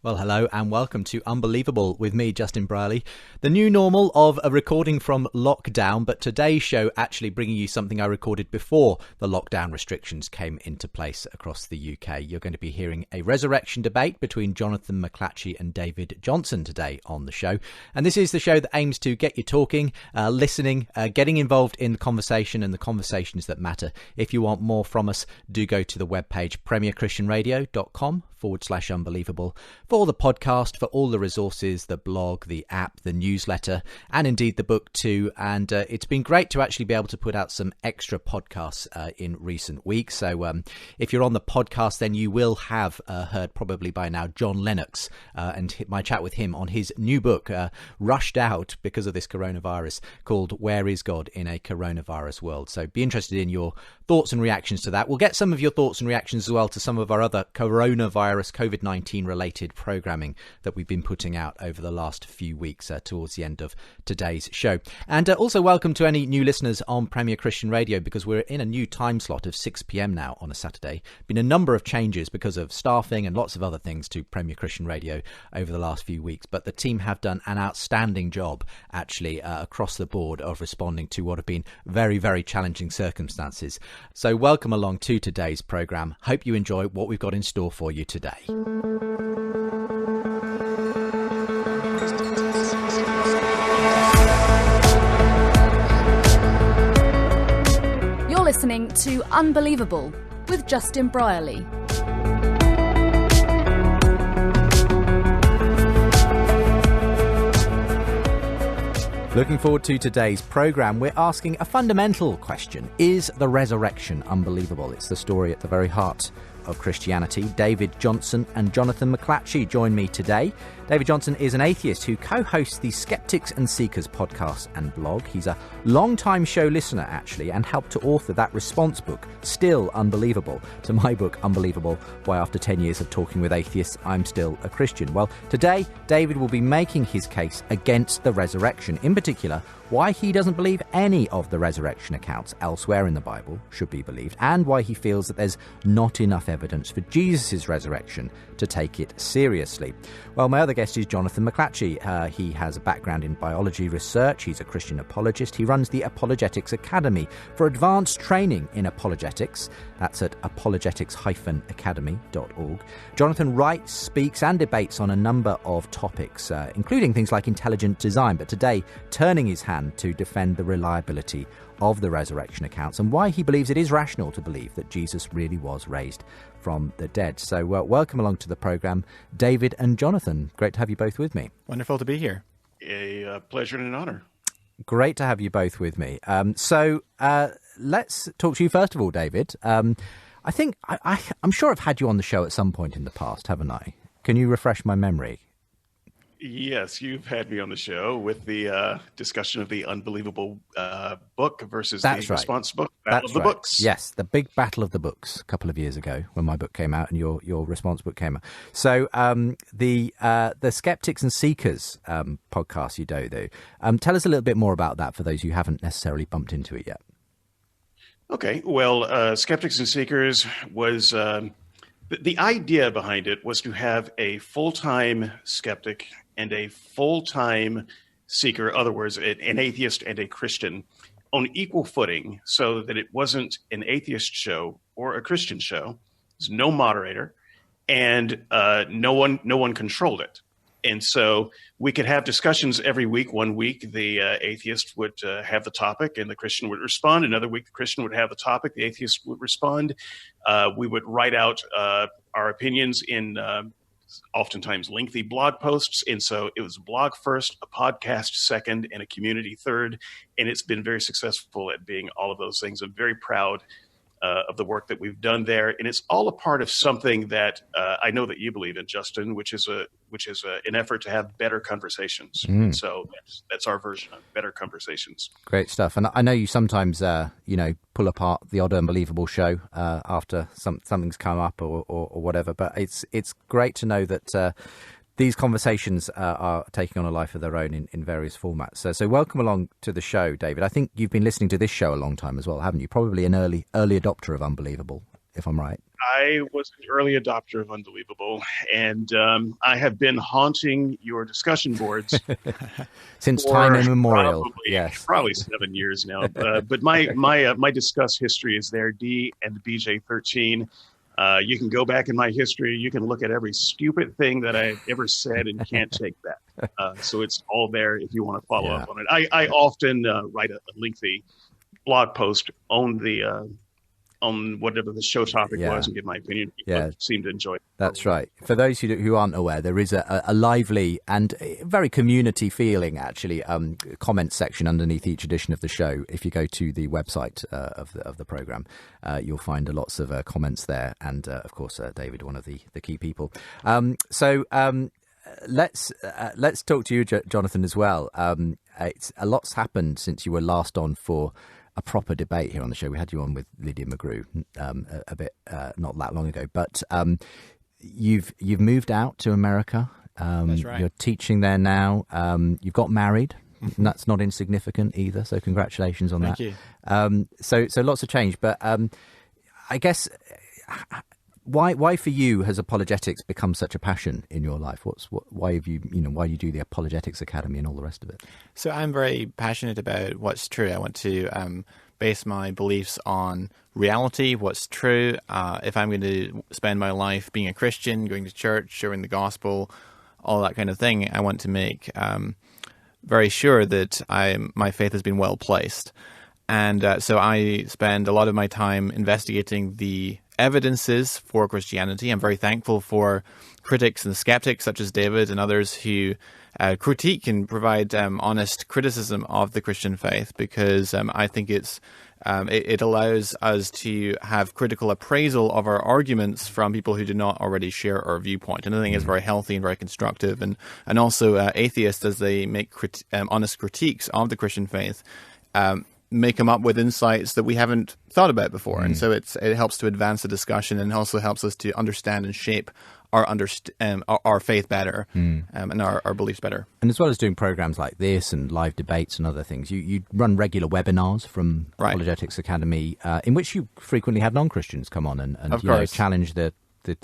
Well, hello and welcome to Unbelievable with me, Justin Brierley. The new normal of a recording from lockdown, but today's show actually bringing you something I recorded before the lockdown restrictions came into place across the UK. You're going to be hearing a resurrection debate between Jonathan Mcclatchy and David Johnson today on the show. And this is the show that aims to get you talking, listening, getting involved in the conversation and the conversations that matter. If you want more from us, do go to the webpage premierchristianradio.com/unbelievable. For the podcast, for all the resources, the blog, the app, the newsletter, and indeed the book too. And it's been great to actually be able to put out some extra podcasts in recent weeks. So if you're on the podcast, then you will have heard probably by now John Lennox and my chat with him on his new book, rushed out because of this coronavirus, called Where is God in a Coronavirus World? So be interested in your thoughts and reactions to that. We'll get some of your thoughts and reactions as well to some of our other coronavirus, COVID-19 related programming that we've been putting out over the last few weeks towards the end of today's show. And also welcome to any new listeners on Premier Christian Radio, because we're in a new time slot of 6 p.m. now on a Saturday. Been a number of changes because of staffing and lots of other things to Premier Christian Radio over the last few weeks, but the team have done an outstanding job actually across the board of responding to what have been very, very challenging circumstances. So welcome along to today's programme. Hope you enjoy what we've got in store for you today. You're listening to Unbelievable with Justin Brierley. Looking forward to today's programme. We're asking a fundamental question. Is the resurrection unbelievable? It's the story at the very heart of Christianity. David Johnson and Jonathan Mcclatchy join me today. David Johnson is an atheist who co-hosts the Skeptics and Seekers podcast and blog. He's a long-time show listener, actually, and helped to author that response book, Still Unbelievable, to my book, Unbelievable, Why After 10 Years of Talking with Atheists, I'm Still a Christian. Well, today, David will be making his case against the resurrection, in particular, why he doesn't believe any of the resurrection accounts elsewhere in the Bible should be believed, and why he feels that there's not enough evidence for Jesus' resurrection to take it seriously. Well, my other guest is Jonathan Mcclatchy. He has a background in biology research. He's a Christian apologist. He runs the Apologetics Academy for advanced training in apologetics. That's at apologetics-academy.org. Jonathan writes, speaks and debates on a number of topics, including things like intelligent design, but today turning his hand to defend the reliability of the resurrection accounts and why he believes it is rational to believe that Jesus really was raised from the dead. So welcome along to the programme, David and Jonathan. Great to have you both with me. Wonderful to be here. A pleasure and an honour. Great to have you both with me. So let's talk to you first of all, David. I think I'm sure I've had you on the show at some point in the past, haven't I? Can you refresh my memory? Yes, you've had me on the show with the discussion of the Unbelievable book versus the response book, Battle of the Books. Yes, the big Battle of the Books a couple of years ago when my book came out and your response book came out. So the Skeptics and Seekers podcast you do, tell us a little bit more about that for those who haven't necessarily bumped into it yet. Okay, well, Skeptics and Seekers was... the idea behind it was to have a full-time skeptic and a full-time seeker, in other words, an atheist and a Christian, on equal footing, so that it wasn't an atheist show or a Christian show. There's no moderator, and no one controlled it. And so we could have discussions every week. One week, the atheist would have the topic and the Christian would respond. Another week, the Christian would have the topic, the atheist would respond. We would write out our opinions in oftentimes lengthy blog posts. And so it was a blog first, a podcast second, and a community third. And it's been very successful at being all of those things. I'm very proud of the work that we've done there. And it's all a part of something that I know that you believe in, Justin, which is an effort to have better conversations. And so that's our version of better conversations. Great stuff. And I know you sometimes, pull apart the odd unbelievable show after something's come up or whatever. But it's great to know that these conversations are taking on a life of their own in various formats. So welcome along to the show, David. I think you've been listening to this show a long time as well, haven't you? Probably an early adopter of Unbelievable. if I'm right. I was an early adopter of Unbelievable, and I have been haunting your discussion boards since time immemorial. Probably 7 years now. But my Discuss history is there, D and BJ13. You can go back in my history. You can look at every stupid thing that I've ever said and can't take back. So it's all there if you want to follow up on it. I often write a lengthy blog post on the on whatever the show topic was and give my opinion. People seem to enjoy it. That's right. For those who aren't aware, there is a lively and very community feeling, actually, comment section underneath each edition of the show. If you go to the website of the programme, you'll find lots of comments there. And, of course, David, one of the key people. Let's talk to you, Jonathan, as well. A lot's happened since you were last on for a proper debate here on the show. We had you on with Lydia McGrew a bit not that long ago, but you've moved out to America. That's right. You're teaching there now. You've got married, and that's not insignificant either. So congratulations on that. Thank you. So lots of change, but I guess why for you has apologetics become such a passion in your life? Why have you why do you do the Apologetics Academy and all the rest of it? So I'm very passionate about what's true. I want to base my beliefs on reality, what's true. If I'm going to spend my life being a Christian, going to church, sharing the gospel, all that kind of thing, I want to make very sure that my faith has been well placed. And so I spend a lot of my time investigating the evidences for Christianity. I'm very thankful for critics and skeptics such as David and others who critique and provide honest criticism of the Christian faith, because I think it allows us to have critical appraisal of our arguments from people who do not already share our viewpoint. And I think it's very healthy and very constructive. And also atheists, as they make honest critiques of the Christian faith, make them up with insights that we haven't thought about before. And so it helps to advance the discussion, and also helps us to understand and shape our faith better and our beliefs better. And as well as doing programs like this and live debates and other things, you run regular webinars from Apologetics Academy, in which you frequently have non-Christians come on and challenge the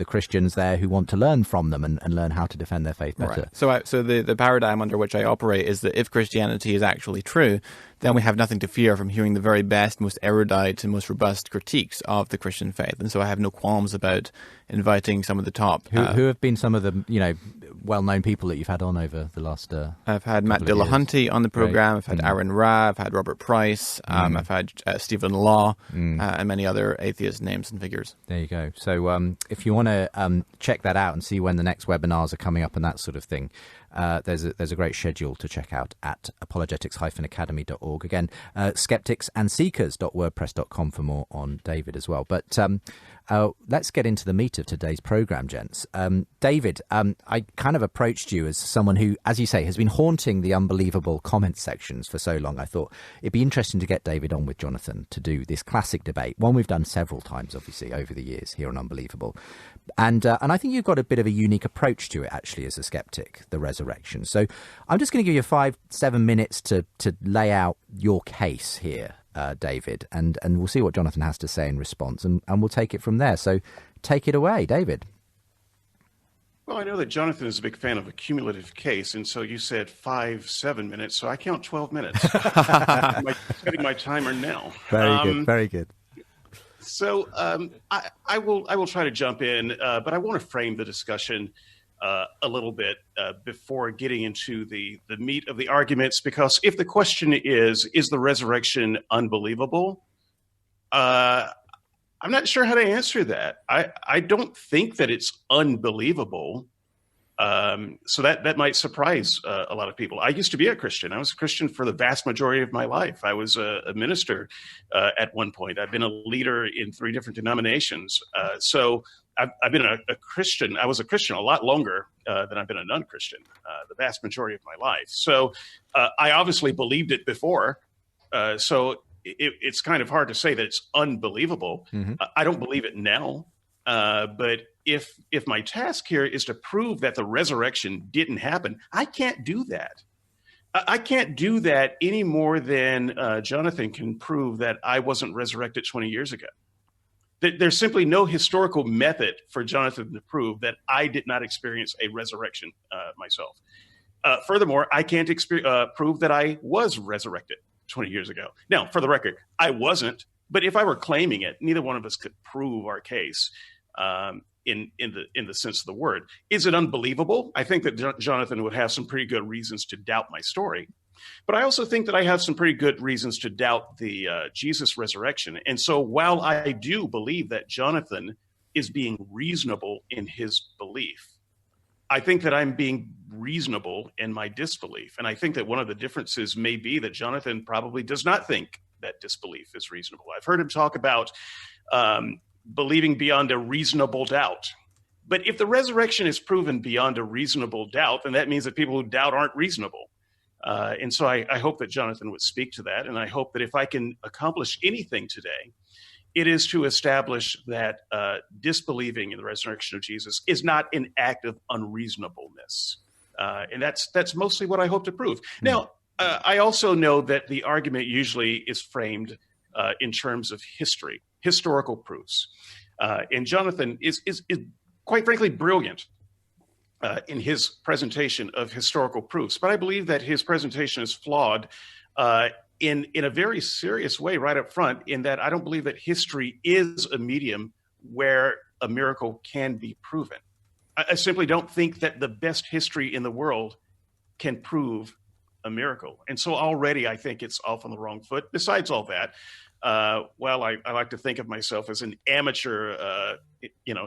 Christians there who want to learn from them and learn how to defend their faith better. Right. So the paradigm under which I operate is that if Christianity is actually true, then we have nothing to fear from hearing the very best, most erudite and most robust critiques of the Christian faith. And so I have no qualms about inviting some of the top. Who have been some of the well-known people that you've had on over the last I've had Matt Dillahunty on the program. I've had Aaron Ra. I've had Robert Price. I've had Stephen Law and many other atheist names and figures. There you go. So if you want to check that out and see when the next webinars are coming up and that sort of thing, there's a great schedule to check out at apologetics-academy.org. Again, skepticsandseekers.wordpress.com for more on David as well. But let's get into the meat of today's program, gents. David, I kind of approached you as someone who, as you say, has been haunting the Unbelievable comment sections for so long. I thought it'd be interesting to get David on with Jonathan to do this classic debate, one we've done several times, obviously, over the years here on Unbelievable. And I think you've got a bit of a unique approach to it, actually, as a skeptic, the resurrection. So I'm just going to give you 5-7 minutes to lay out your case here, David, and we'll see what Jonathan has to say in response, and we'll take it from there. So take it away, David. Well, I know that Jonathan is a big fan of a cumulative case, and so you said 5-7 minutes, so I count 12 minutes. I'm setting my timer now. Very good. So I will try to jump in, but I want to frame the discussion a little bit before getting into the meat of the arguments, because if the question is the resurrection unbelievable? I'm not sure how to answer that. I don't think that it's unbelievable. So that might surprise a lot of people. I used to be a Christian. I was a Christian for the vast majority of my life. I was a minister at one point. I've been a leader in 3 different denominations. So I've been a Christian. I was a Christian a lot longer than I've been a non-Christian, the vast majority of my life. So I obviously believed it before. So it's kind of hard to say that it's unbelievable. I don't believe it now. But if my task here is to prove that the resurrection didn't happen, I can't do that. I can't do that any more than Jonathan can prove that I wasn't resurrected 20 years ago. There's simply no historical method for Jonathan to prove that I did not experience a resurrection myself. Furthermore, I can't prove that I was resurrected 20 years ago. Now, for the record, I wasn't. But if I were claiming it, neither one of us could prove our case in the sense of the word. Is it unbelievable? I think that Jonathan would have some pretty good reasons to doubt my story. But I also think that I have some pretty good reasons to doubt the Jesus resurrection. And so while I do believe that Jonathan is being reasonable in his belief, I think that I'm being reasonable in my disbelief. And I think that one of the differences may be that Jonathan probably does not think that disbelief is reasonable. I've heard him talk about believing beyond a reasonable doubt. But if the resurrection is proven beyond a reasonable doubt, then that means that people who doubt aren't reasonable. And so I hope that Jonathan would speak to that. And I hope that if I can accomplish anything today, it is to establish that disbelieving in the resurrection of Jesus is not an act of unreasonableness. And that's mostly what I hope to prove. Now, I also know that the argument usually is framed in terms of history, historical proofs. And Jonathan is quite frankly brilliant in his presentation of historical proofs. But I believe that his presentation is flawed in a very serious way right up front, in that I don't believe that history is a medium where a miracle can be proven. I simply don't think that the best history in the world can prove a miracle. And so already I think it's off on the wrong foot. Besides all that, well, I like to think of myself as an amateur,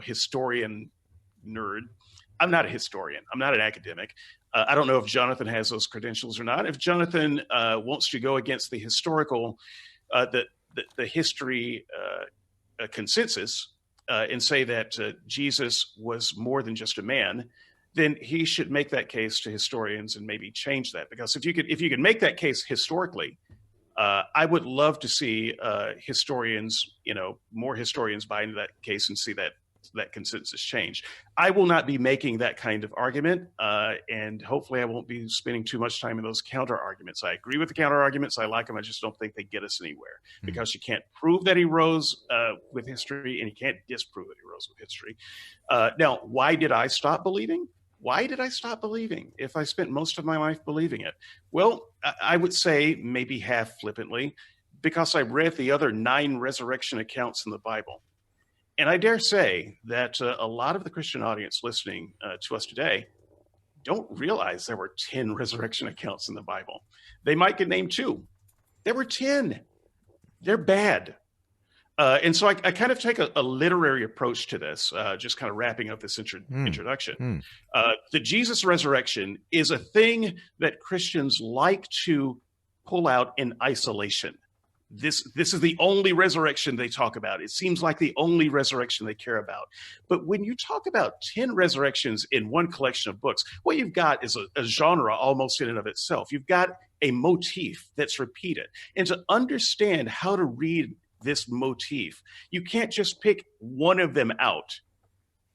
historian nerd. I'm not a historian. I'm not an academic. I don't know if Jonathan has those credentials or not. If Jonathan wants to go against the historical, the history consensus and say that Jesus was more than just a man, then he should make that case to historians and maybe change that. Because if you could make that case historically, I would love to see historians, more historians buy into that case and see that consensus change. I will not be making that kind of argument, and hopefully I won't be spending too much time in those counter arguments. I agree with the counter arguments. I like them. I just don't think they get us anywhere, because you can't prove that he rose with history, and you can't disprove that he rose with history. Now, why did I stop believing? Why did I stop believing if I spent most of my life believing it? Well, I would say maybe half flippantly, because I read the other 9 resurrection accounts in the Bible. And I dare say that a lot of the Christian audience listening to us today don't realize there were 10 resurrection accounts in the Bible. They might get named 2. There were 10. They're bad. And so I kind of take a literary approach to this, just kind of wrapping up this introduction. The Jesus resurrection is a thing that Christians like to pull out in isolation. This is the only resurrection they talk about. It seems like the only resurrection they care about. But when you talk about 10 resurrections in one collection of books, what you've got is a genre almost in and of itself. You've got a motif that's repeated. And to understand how to read this motif, you can't just pick one of them out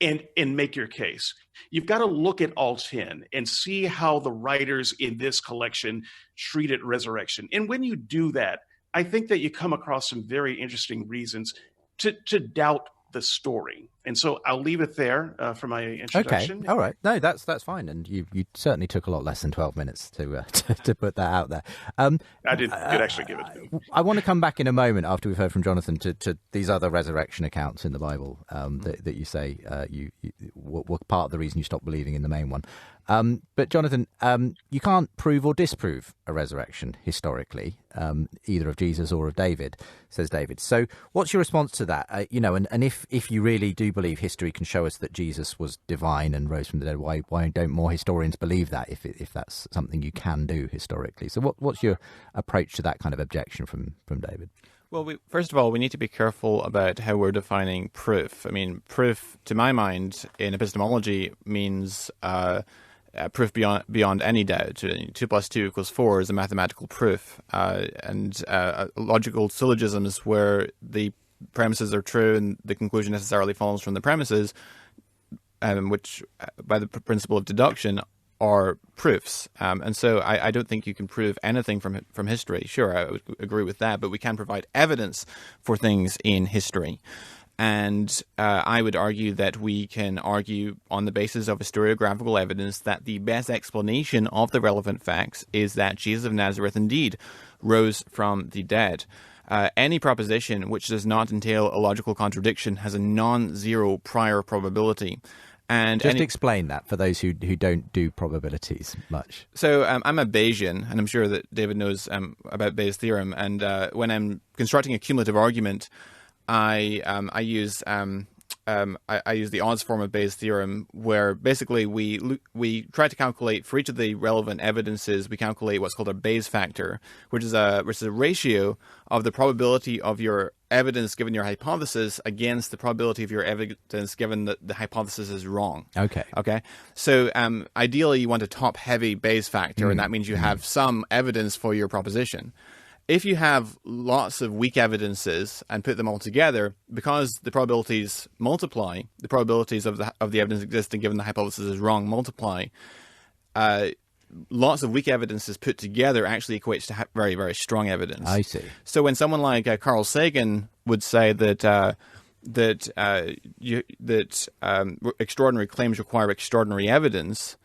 and make your case. You've got to look at all 10 and see how the writers in this collection treated resurrection. And when you do that, I think that you come across some very interesting reasons to doubt the story. And so I'll leave it there for my introduction. Okay, all right. No, that's fine. And you certainly took a lot less than 12 minutes to put that out there. I did actually give it to him. I want to come back in a moment after we've heard from Jonathan to these other resurrection accounts in the Bible that you say you were part of the reason you stopped believing in the main one. But Jonathan, you can't prove or disprove a resurrection historically, either of Jesus or of David, says David. So what's your response to that? And if you really do believe history can show us that Jesus was divine and rose from the dead, why don't more historians believe that if that's something you can do historically? So what's your approach to that kind of objection from David? Well, first of all, we need to be careful about how we're defining proof. I mean, proof, to my mind, in epistemology means proof beyond any doubt. 2 + 2 = 4 is a mathematical proof, and logical syllogisms where the premises are true and the conclusion necessarily follows from the premises, which by the principle of deduction are proofs. And so I don't think you can prove anything from history. Sure, I would agree with that, but we can provide evidence for things in history. And I would argue that we can argue on the basis of historiographical evidence that the best explanation of the relevant facts is that Jesus of Nazareth indeed rose from the dead. Any proposition which does not entail a logical contradiction has a non-zero prior probability. And just explain that for those who don't do probabilities much. So I'm a Bayesian, and I'm sure that David knows about Bayes' theorem. And when I'm constructing a cumulative argument, I use the odds form of Bayes' theorem, where basically we try to calculate for each of the relevant evidences. We calculate what's called a Bayes factor, which is a ratio of the probability of your evidence given your hypothesis against the probability of your evidence given that the hypothesis is wrong. Okay. So ideally, you want a top-heavy Bayes factor, and that means you have some evidence for your proposition. If you have lots of weak evidences and put them all together, because the probabilities multiply, the probabilities of the evidence existing given the hypothesis is wrong multiply, lots of weak evidences put together actually equates to very, very strong evidence. I see. So when someone like Carl Sagan would say that extraordinary claims require extraordinary evidence,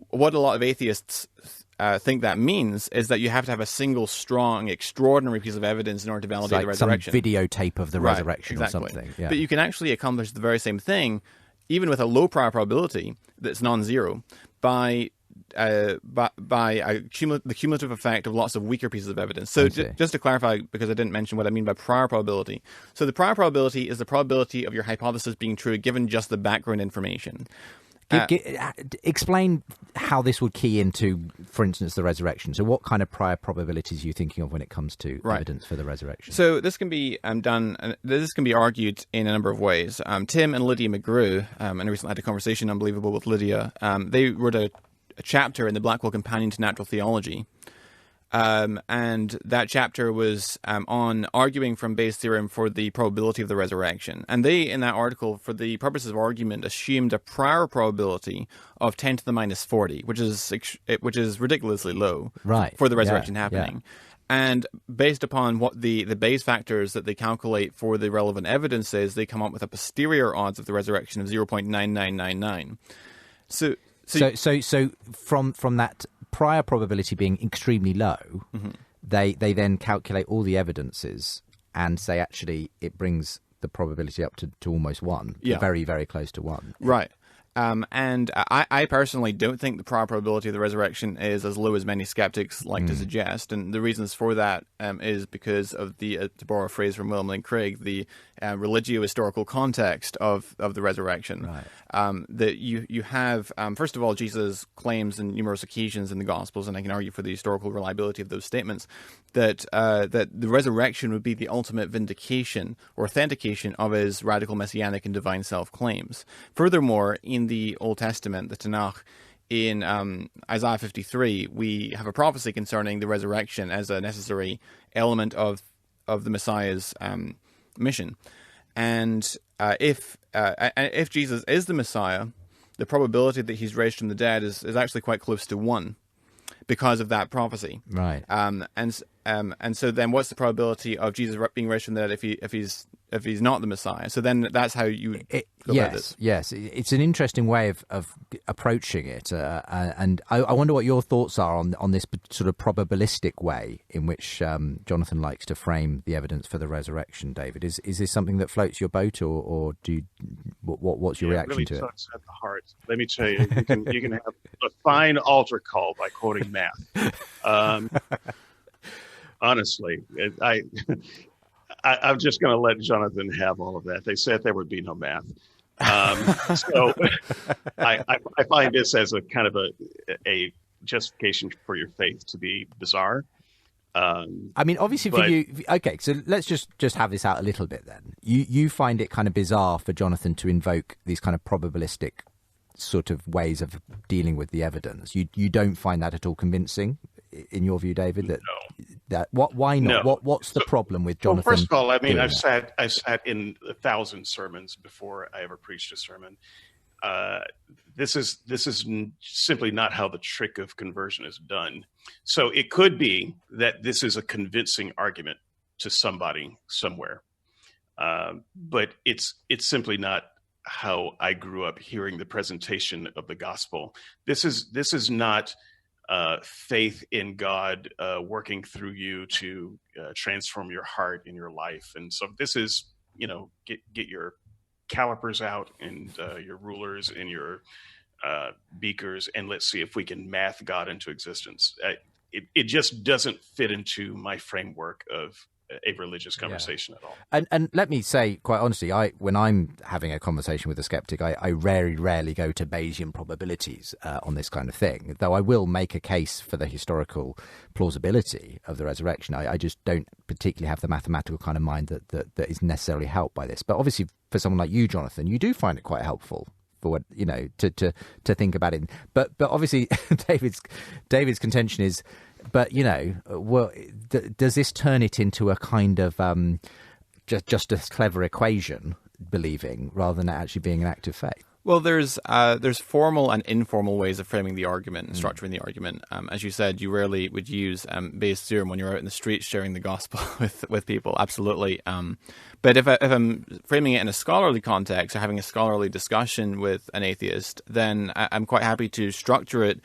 what a lot of atheists think that means is that you have to have a single strong, extraordinary piece of evidence in order to validate the resurrection. Some videotape of the resurrection exactly. or something. Yeah. But you can actually accomplish the very same thing, even with a low prior probability that's non-zero, by the cumulative effect of lots of weaker pieces of evidence. So just to clarify, because I didn't mention what I mean by prior probability. So the prior probability is the probability of your hypothesis being true given just the background information. Explain how this would key into, for instance, the resurrection. So what kind of prior probabilities are you thinking of when it comes to evidence for the resurrection? So this can be this can be argued in a number of ways. Tim and Lydia McGrew, and I recently had a conversation, unbelievable, with Lydia. They wrote a chapter in the Blackwell Companion to Natural Theology. And that chapter was on arguing from Bayes' theorem for the probability of the resurrection. And they, in that article, for the purposes of argument, assumed a prior probability of 10 to the minus 40, which is ridiculously low for the resurrection happening. Yeah. And based upon what the Bayes factors that they calculate for the relevant evidence is, they come up with a posterior odds of the resurrection of 0.9999. So from that prior probability being extremely low, they then calculate all the evidences and say actually it brings the probability up to almost 1, very, very close to 1. Right. And I personally don't think the prior probability of the resurrection is as low as many skeptics like to suggest. And the reasons for that is because of the, to borrow a phrase from William Lane Craig, the religio-historical context of the resurrection. Right. That you have, first of all, Jesus claims in numerous occasions in the Gospels, and I can argue for the historical reliability of those statements, that the resurrection would be the ultimate vindication or authentication of his radical messianic and divine self claims. Furthermore, in the Old Testament, the Tanakh, in Isaiah 53, we have a prophecy concerning the resurrection as a necessary element of the Messiah's mission. And if Jesus is the Messiah, the probability that he's raised from the dead is actually quite close to 1 because of that prophecy. Right. And so then what's the probability of Jesus being raised from the dead if he's not the Messiah? So then that's how you go about this. Yes, it's an interesting way of approaching it, and I wonder what your thoughts are on this sort of probabilistic way in which Jonathan likes to frame the evidence for the resurrection. David, is this something that floats your boat, or do you, what's your reaction really to it? Tugs at the heart. Let me tell you, you can have a fine altar call by quoting math. Honestly, I'm just going to let Jonathan have all of that. They said there would be no math. So I find this as a kind of a justification for your faith to be bizarre. I mean, obviously for you, okay, so let's just have this out a little bit then. You find it kind of bizarre for Jonathan to invoke these kind of probabilistic sort of ways of dealing with the evidence. You don't find that at all convincing, in your view, David? Why not? No. What's the problem with Jonathan? Well, first of all, I mean, I've sat in 1,000 sermons before I ever preached a sermon. This is simply not how the trick of conversion is done. So it could be that this is a convincing argument to somebody somewhere. But it's simply not how I grew up hearing the presentation of the gospel. This is not faith in God working through you to transform your heart and your life. And so this is, get your calipers out and your rulers and your beakers, and let's see if we can math God into existence. It just doesn't fit into my framework of a religious conversation at all. And let me say, quite honestly, when I'm having a conversation with a skeptic, I rarely go to Bayesian probabilities on this kind of thing, though I will make a case for the historical plausibility of the resurrection. I just don't particularly have the mathematical kind of mind that is necessarily helped by this. But obviously, for someone like you, Jonathan, you do find it quite helpful for what, to think about it. But obviously, David's contention is, but does this turn it into a kind of just a clever equation believing rather than actually being an act of faith? Well, there's formal and informal ways of framing the argument and structuring the argument. As you said, you rarely would use Bayes' theorem when you're out in the streets sharing the gospel with people. Absolutely. But if I'm framing it in a scholarly context or having a scholarly discussion with an atheist, then I'm quite happy to structure it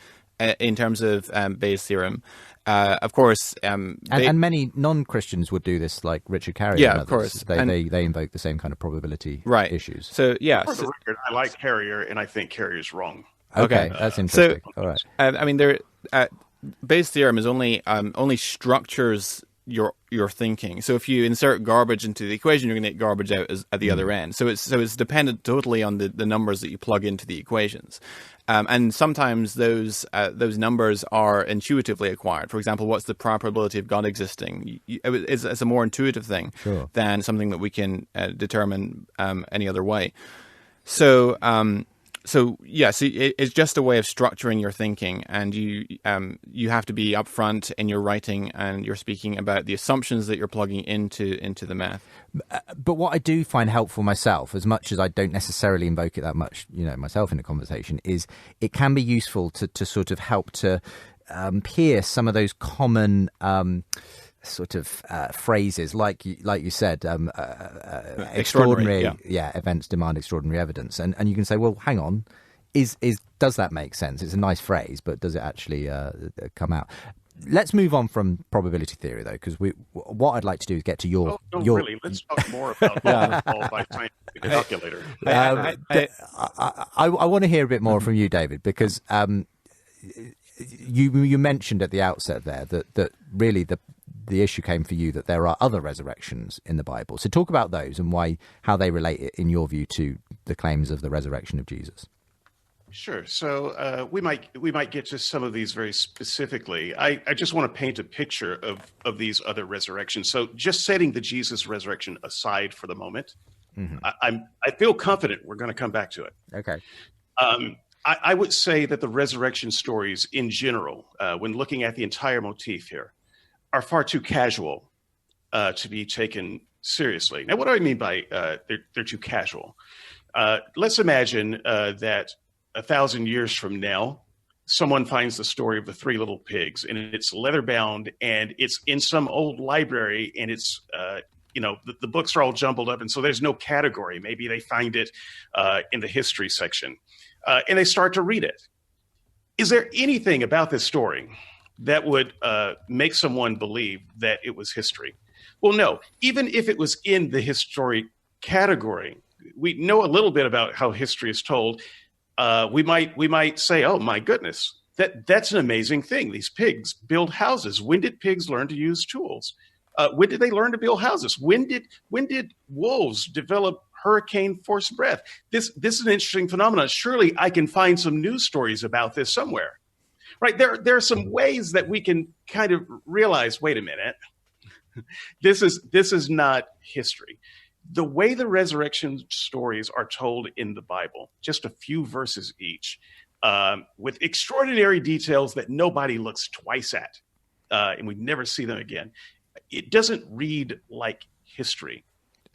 in terms of Bayes' theorem. Of course, and many non-Christians would do this, like Richard Carrier. Yeah, and of course. They invoke the same kind of probability issues. So yeah, for the record, I like Carrier, and I think Carrier's wrong. Okay, that's interesting. So, all right. I mean, Bayes' theorem is only structures your thinking. So if you insert garbage into the equation, you're going to get garbage out at the other end. So it's dependent totally on the numbers that you plug into the equations. And sometimes those numbers are intuitively acquired. For example, what's the probability of God existing? It's a more intuitive thing than something that we can determine any other way. So it's just a way of structuring your thinking, and you have to be upfront in your writing, and you're speaking about the assumptions that you're plugging into the math. But what I do find helpful myself, as much as I don't necessarily invoke it that much, myself in a conversation, is it can be useful to sort of help to pierce some of those common sort of phrases, like you said, extraordinary events demand extraordinary evidence, and you can say, well, hang on, does that make sense? It's a nice phrase, but does it actually come out? Let's move on from probability theory, though, because what I'd like to do is get to your. Really, let's talk more about all by scientific calculator. I want to hear a bit more from you, David, because you mentioned at the outset there that really the issue came for you that there are other resurrections in the Bible. So talk about those and how they relate, in your view, to the claims of the resurrection of Jesus. Sure. So we might get to some of these very specifically. I just want to paint a picture of these other resurrections. So just setting the Jesus resurrection aside for the moment, I feel confident we're going to come back to it. Okay. I would say that the resurrection stories in general, when looking at the entire motif here, are far too casual to be taken seriously. Now, what do I mean by they're too casual? Let's imagine that 1,000 years from now, someone finds the story of the three little pigs, and it's leather bound, and it's in some old library, and it's the books are all jumbled up, and so there's no category. Maybe they find it in the history section, and they start to read it. Is there anything about this story that would make someone believe that it was history? Well, no. Even if it was in the history category, we know a little bit about how history is told. We might say, "Oh my goodness, that's an amazing thing. These pigs build houses. When did pigs learn to use tools? When did they learn to build houses? When did wolves develop hurricane force breath? This is an interesting phenomenon. Surely I can find some news stories about this somewhere." Right, there are some ways that we can kind of realize, wait a minute, this is not history. The way the resurrection stories are told in the Bible, just a few verses each, with extraordinary details that nobody looks twice at, and we never see them again. It doesn't read like history.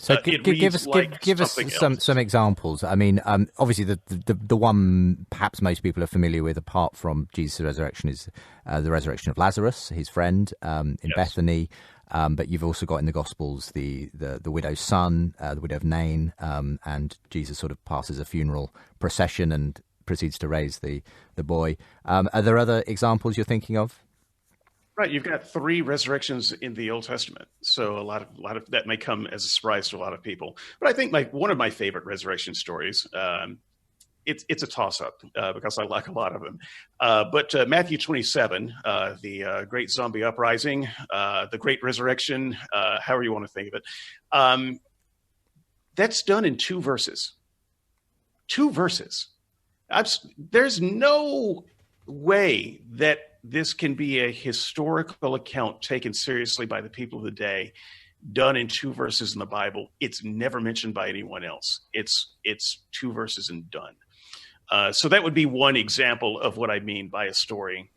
So give us some examples. I mean, obviously the one perhaps most people are familiar with, apart from Jesus' resurrection, is the resurrection of Lazarus, his friend, in Bethany. but you've also got in the Gospels the widow's son, the widow of Nain, and Jesus sort of passes a funeral procession and proceeds to raise the boy. Are there other examples you're thinking of? Right, you've got 3 resurrections in the Old Testament, so a lot of that may come as a surprise to a lot of people. But I think one of my favorite resurrection stories, it's a toss-up because I like a lot of them. But Matthew 27, the great zombie uprising, the great resurrection, however you want to think of it, that's done in 2 verses. 2 verses. There's no way that this can be a historical account taken seriously by the people of the day, done in 2 verses in the Bible. It's never mentioned by anyone else. It's 2 verses and done. So that would be one example of what I mean by a story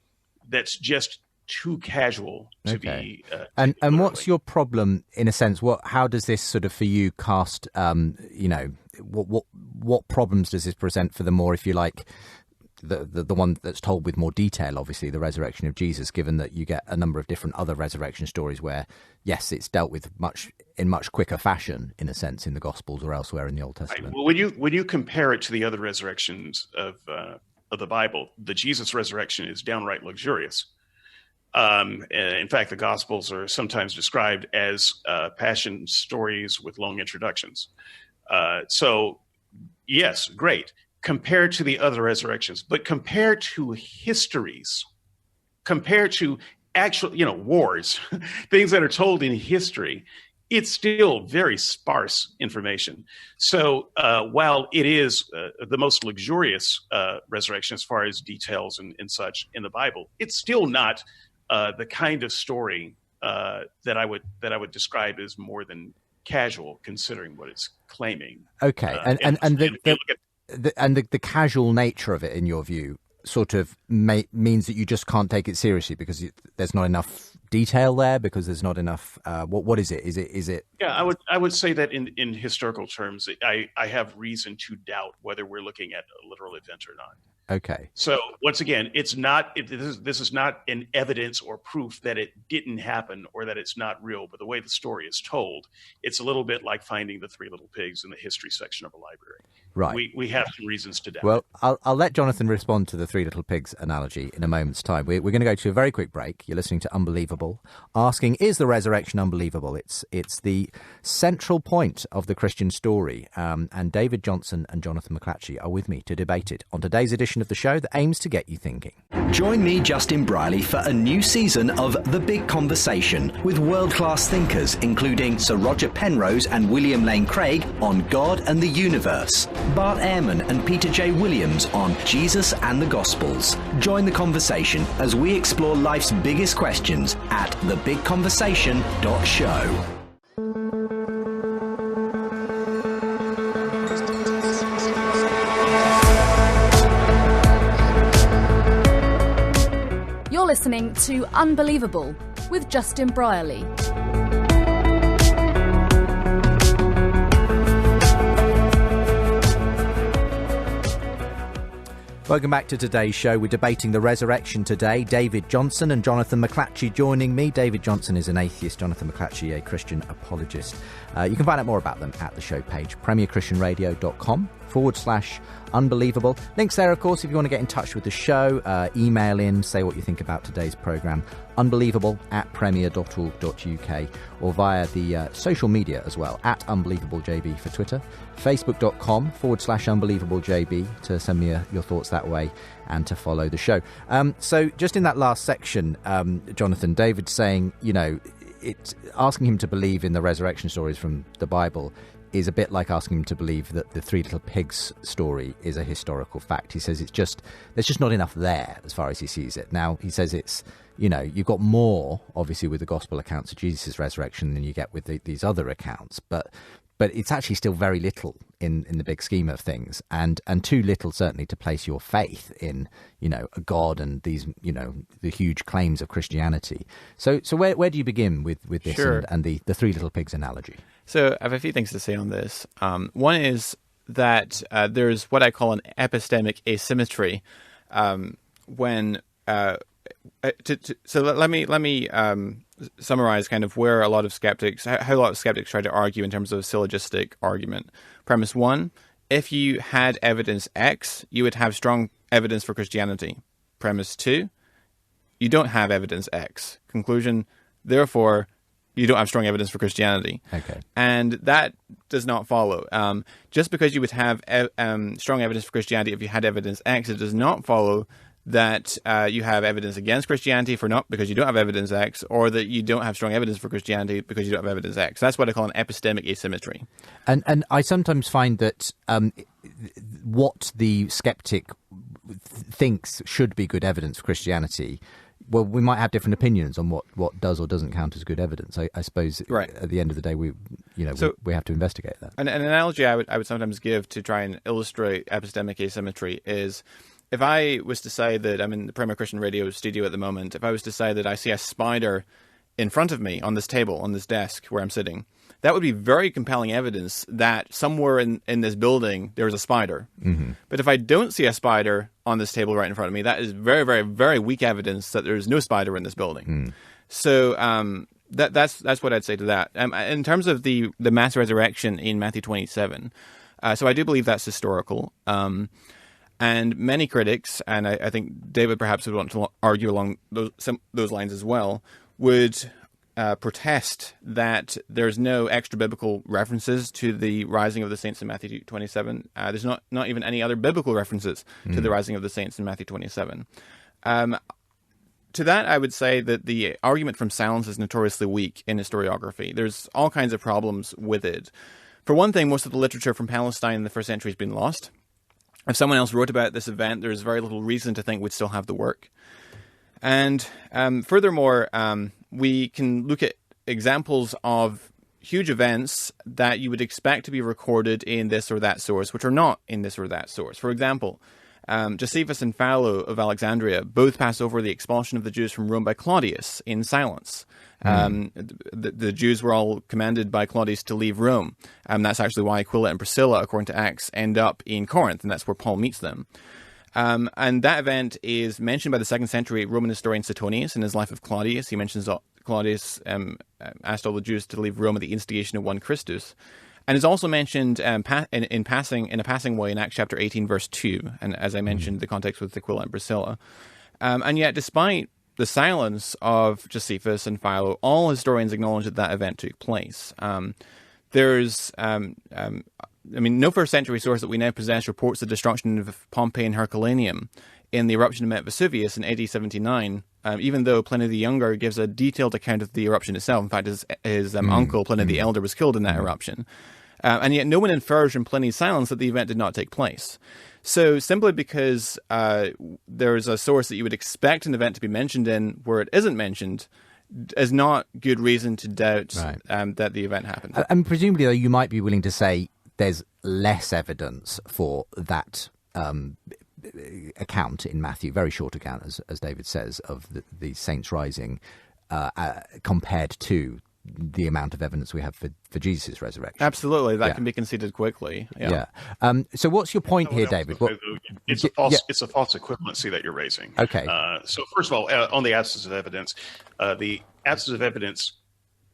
that's just too casual to be. And what's your problem in a sense? How does this sort of for you cast? What problems does this present for the more, if you like, the one that's told with more detail, obviously, the resurrection of Jesus, given that you get a number of different other resurrection stories where, yes, it's dealt with in much quicker fashion, in a sense, in the Gospels or elsewhere in the Old Testament. Well, when you compare it to the other resurrections of the Bible, the Jesus resurrection is downright luxurious. In fact, the Gospels are sometimes described as passion stories with long introductions. So, yes, great. Compared to the other resurrections, but compared to histories, compared to actual, wars, things that are told in history, it's still very sparse information. So while it is the most luxurious resurrection as far as details and such in the Bible, it's still not the kind of story that I would describe as more than casual, considering what it's claiming. Okay, and the casual nature of it, in your view, sort of means that you just can't take it seriously because there's not enough detail there, because there's not enough. What is it? Is it? Yeah, I would say that in historical terms, I have reason to doubt whether we're looking at a literal event or not. Okay. So once again, this is not an evidence or proof that it didn't happen or that it's not real. But the way the story is told, it's a little bit like finding the 3 little pigs in the history section of a library. Right. We have some reasons to doubt. Well, I'll let Jonathan respond to the 3 little pigs analogy in a moment's time. We're going to go to a very quick break. You're listening to Unbelievable, asking, is the resurrection unbelievable? It's the central point of the Christian story. And David Johnson and Jonathan McClatchy are with me to debate it on today's edition of the show that aims to get you thinking. Join me, Justin Brierley, for a new season of The Big Conversation with world-class thinkers, including Sir Roger Penrose and William Lane Craig on God and the Universe, Bart Ehrman and Peter J. Williams on Jesus and the Gospels. Join the conversation as we explore life's biggest questions at thebigconversation.show. You're listening to Unbelievable with Justin Brierley. Welcome back to today's show. We're debating the resurrection today. David Johnson and Jonathan McClatchy joining me. David Johnson is an atheist, Jonathan McClatchy a Christian apologist. You can find out more about them at the show page, premierchristianradio.com/unbelievable. Links there, of course, if you want to get in touch with the show. Email in, say what you think about today's programme, unbelievable@premier.org.uk, or via the social media as well, at UnbelievableJB for Twitter, facebook.com/UnbelievableJB to send me your thoughts that way and to follow the show. So just in that last section, Jonathan, David's saying, it's asking him to believe in the resurrection stories from the Bible is a bit like asking him to believe that the 3 little pigs story is a historical fact. He says there's just not enough there as far as he sees it. Now, he says it's, you've got more, obviously, with the gospel accounts of Jesus' resurrection than you get with these other accounts, but it's actually still very little in the big scheme of things, and too little certainly to place your faith in, a God and these, the huge claims of Christianity. So where do you begin with this? Sure. and the 3 little pigs analogy? So I have a few things to say on this. One is that there's what I call an epistemic asymmetry when. So let me summarize kind of where a lot of skeptics, how a lot of skeptics try to argue in terms of a syllogistic argument. Premise 1, if you had evidence X, you would have strong evidence for Christianity. Premise 2, you don't have evidence X. Conclusion, therefore, you don't have strong evidence for Christianity. Okay. And that does not follow. Just because you would have strong evidence for Christianity if you had evidence X, it does not follow that you have evidence against Christianity because you don't have evidence X, or that you don't have strong evidence for Christianity because you don't have evidence X. That's what I call an epistemic asymmetry. And I sometimes find that what the skeptic thinks should be good evidence for Christianity, well, we might have different opinions on what does or doesn't count as good evidence. I suppose at the end of the day, we have to investigate that. An analogy I would sometimes give to try and illustrate epistemic asymmetry is, if I was to say that I'm in the Premier Christian Radio studio at the moment, if I was to say that I see a spider in front of me on this table, on this desk where I'm sitting, that would be very compelling evidence that somewhere in this building there is a spider. Mm-hmm. But if I don't see a spider on this table right in front of me, that is very, very, very weak evidence that there is no spider in this building. Mm. So that's what I'd say to that. In terms of the mass resurrection in Matthew 27, so I do believe that's historical. And many critics, and I think David perhaps would want to argue along those lines as well, would protest that there's no extra biblical references to the rising of the saints in Matthew 27. There's not even any other biblical references to the rising of the saints in Matthew 27. To that, I would say that the argument from silence is notoriously weak in historiography. There's all kinds of problems with it. For one thing, most of the literature from Palestine in the first century has been lost. If someone else wrote about this event, there's very little reason to think we'd still have the work. And furthermore, we can look at examples of huge events that you would expect to be recorded in this or that source, which are not in this or that source. For example, Josephus and Philo of Alexandria both pass over the expulsion of the Jews from Rome by Claudius in silence. The Jews were all commanded by Claudius to leave Rome. That's actually why Aquila and Priscilla, according to Acts, end up in Corinth, and that's where Paul meets them. And that event is mentioned by the 2nd century Roman historian Suetonius in his Life of Claudius. He mentions Claudius asked all the Jews to leave Rome at the instigation of one Christus. And is also mentioned in a passing way in Acts chapter 18, verse 2. And as I mentioned, the context with Aquila and Priscilla. And yet, despite the silence of Josephus and Philo, all historians acknowledge that event took place. There's, no first century source that we now possess reports the destruction of Pompeii and Herculaneum in the eruption of Mount Vesuvius in AD 79, even though Pliny the Younger gives a detailed account of the eruption itself. In fact, his uncle, Pliny the Elder, was killed in that eruption. And yet no one infers from Pliny's silence that the event did not take place. So simply because there's a source that you would expect an event to be mentioned in where it isn't mentioned is not good reason to doubt that the event happened. And presumably, though, you might be willing to say there's less evidence for that account in Matthew, very short account, as David says, of the saints rising compared to the amount of evidence we have for Jesus' resurrection. Absolutely, that can be conceded quickly. Yeah. So what's your point here, David? It's a false equivalency that you're raising. Okay. So first of all, on the absence of evidence, the absence of evidence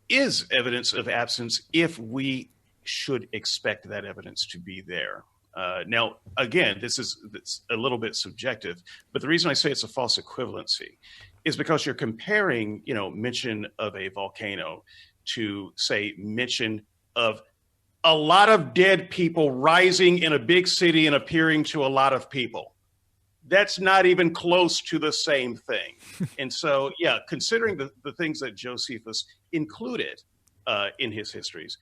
is evidence of absence if we should expect that evidence to be there. Now, again, it's a little bit subjective, but the reason I say it's a false equivalency is because you're comparing, mention of a volcano to, say, mention of a lot of dead people rising in a big city and appearing to a lot of people. That's not even close to the same thing. And so, considering the things that Josephus included in his histories,